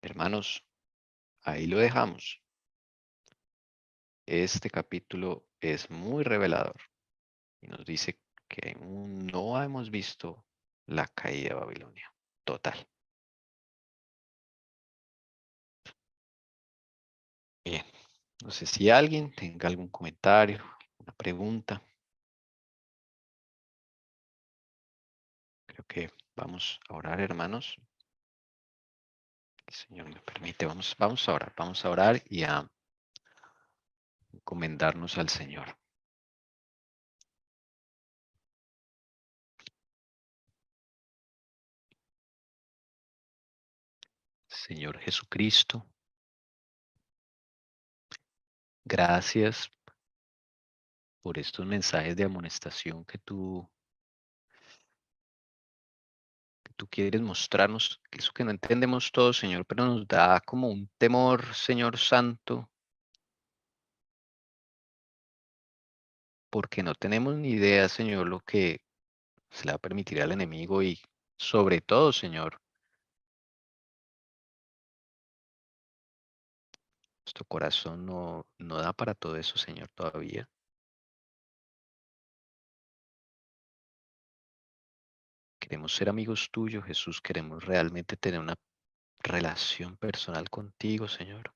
Hermanos, ahí lo dejamos. Este capítulo es muy revelador y nos dice que aún no hemos visto la caída de Babilonia total. Bien, no sé si alguien tenga algún comentario, una pregunta. Creo que vamos a orar, hermanos. El Señor me permite, vamos a orar y a encomendarnos al Señor. Señor Jesucristo, gracias por estos mensajes de amonestación que tú quieres mostrarnos, que eso que no entendemos todo, Señor, pero nos da como un temor, Señor Santo, porque no tenemos ni idea, Señor, lo que se le va a permitir al enemigo y sobre todo, Señor, nuestro corazón no da para todo eso, Señor, todavía. Queremos ser amigos tuyos, Jesús, queremos realmente tener una relación personal contigo, Señor.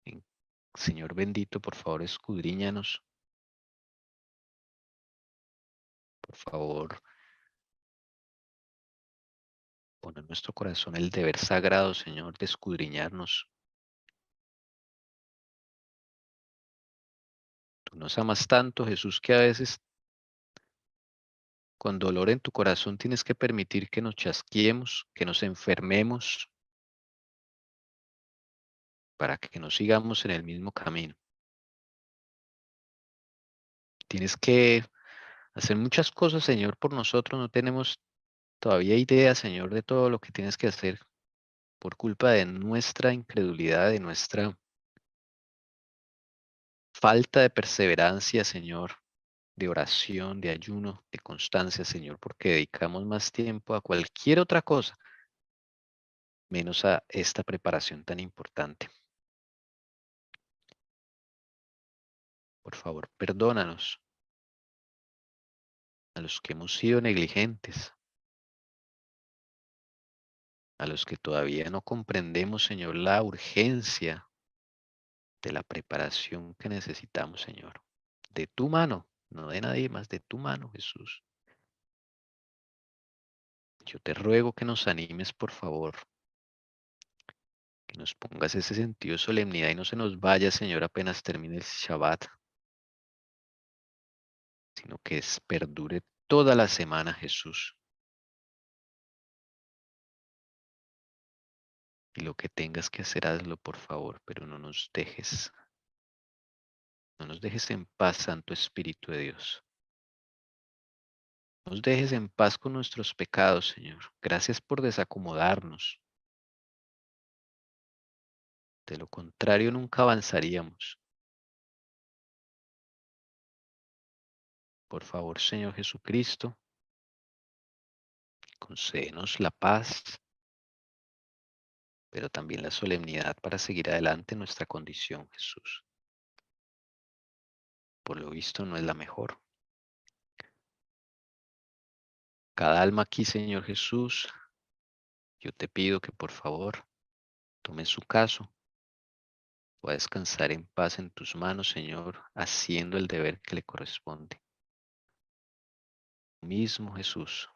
En- Señor bendito, por favor, escudriñanos. Por favor, pon en nuestro corazón el deber sagrado, Señor, de escudriñarnos. Tú nos amas tanto, Jesús, que a veces con dolor en tu corazón tienes que permitir que nos chasqueemos, que nos enfermemos, para que no sigamos en el mismo camino. Tienes que hacer muchas cosas, Señor, por nosotros. No tenemos todavía idea, Señor, de todo lo que tienes que hacer por culpa de nuestra incredulidad, de nuestra falta de perseverancia, Señor, de oración, de ayuno, de constancia, Señor, porque dedicamos más tiempo a cualquier otra cosa, menos a esta preparación tan importante. Por favor, perdónanos a los que hemos sido negligentes, a los que todavía no comprendemos, Señor, la urgencia de la preparación que necesitamos, Señor. De tu mano, no de nadie más, de tu mano, Jesús. Yo te ruego que nos animes, por favor, que nos pongas ese sentido de solemnidad y no se nos vaya, Señor, apenas termine el Shabbat, sino que perdure toda la semana, Jesús. Y lo que tengas que hacer, hazlo, por favor, pero no nos dejes en paz, Santo Espíritu de Dios. No nos dejes en paz con nuestros pecados, Señor. Gracias por desacomodarnos. De lo contrario, nunca avanzaríamos. Por favor, Señor Jesucristo, concédenos la paz, pero también la solemnidad para seguir adelante en nuestra condición, Jesús. Por lo visto no es la mejor. Cada alma aquí, Señor Jesús, yo te pido que por favor tome su caso, pueda descansar en paz en tus manos, Señor, haciendo el deber que le corresponde. Mismo Jesús,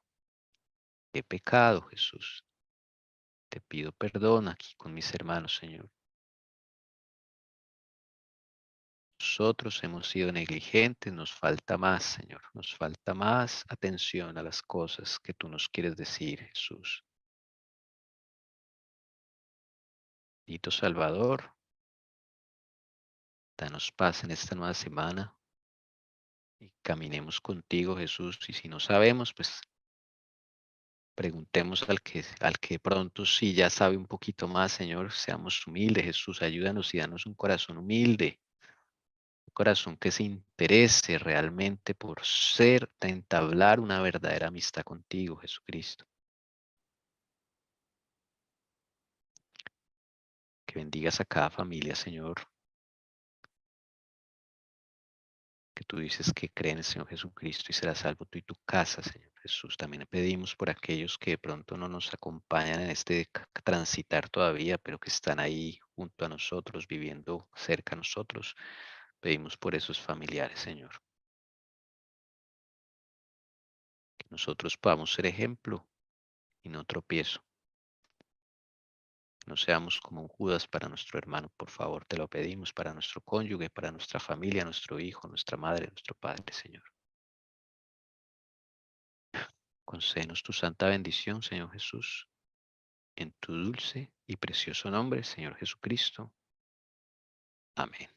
he pecado, Jesús. Te pido perdón aquí con mis hermanos, Señor. Nosotros hemos sido negligentes, nos falta más, Señor. Nos falta más atención a las cosas que tú nos quieres decir, Jesús. Bendito Salvador, danos paz en esta nueva semana y caminemos contigo, Jesús. Y si no sabemos, pues preguntemos al que pronto sí ya sabe un poquito más, Señor. Seamos humildes, Jesús. Ayúdanos y danos un corazón humilde corazón que se interese realmente por entablar una verdadera amistad contigo, Jesucristo. Que bendigas a cada familia, Señor. Que tú dices que creen en el Señor Jesucristo y serás salvo tú y tu casa, Señor Jesús. También pedimos por aquellos que de pronto no nos acompañan en este transitar todavía, pero que están ahí junto a nosotros, viviendo cerca a nosotros. Pedimos por esos familiares, Señor. Que nosotros podamos ser ejemplo y no tropiezo. No seamos como un Judas para nuestro hermano, por favor, te lo pedimos, para nuestro cónyuge, para nuestra familia, nuestro hijo, nuestra madre, nuestro padre, Señor. Concédenos tu santa bendición, Señor Jesús, en tu dulce y precioso nombre, Señor Jesucristo. Amén.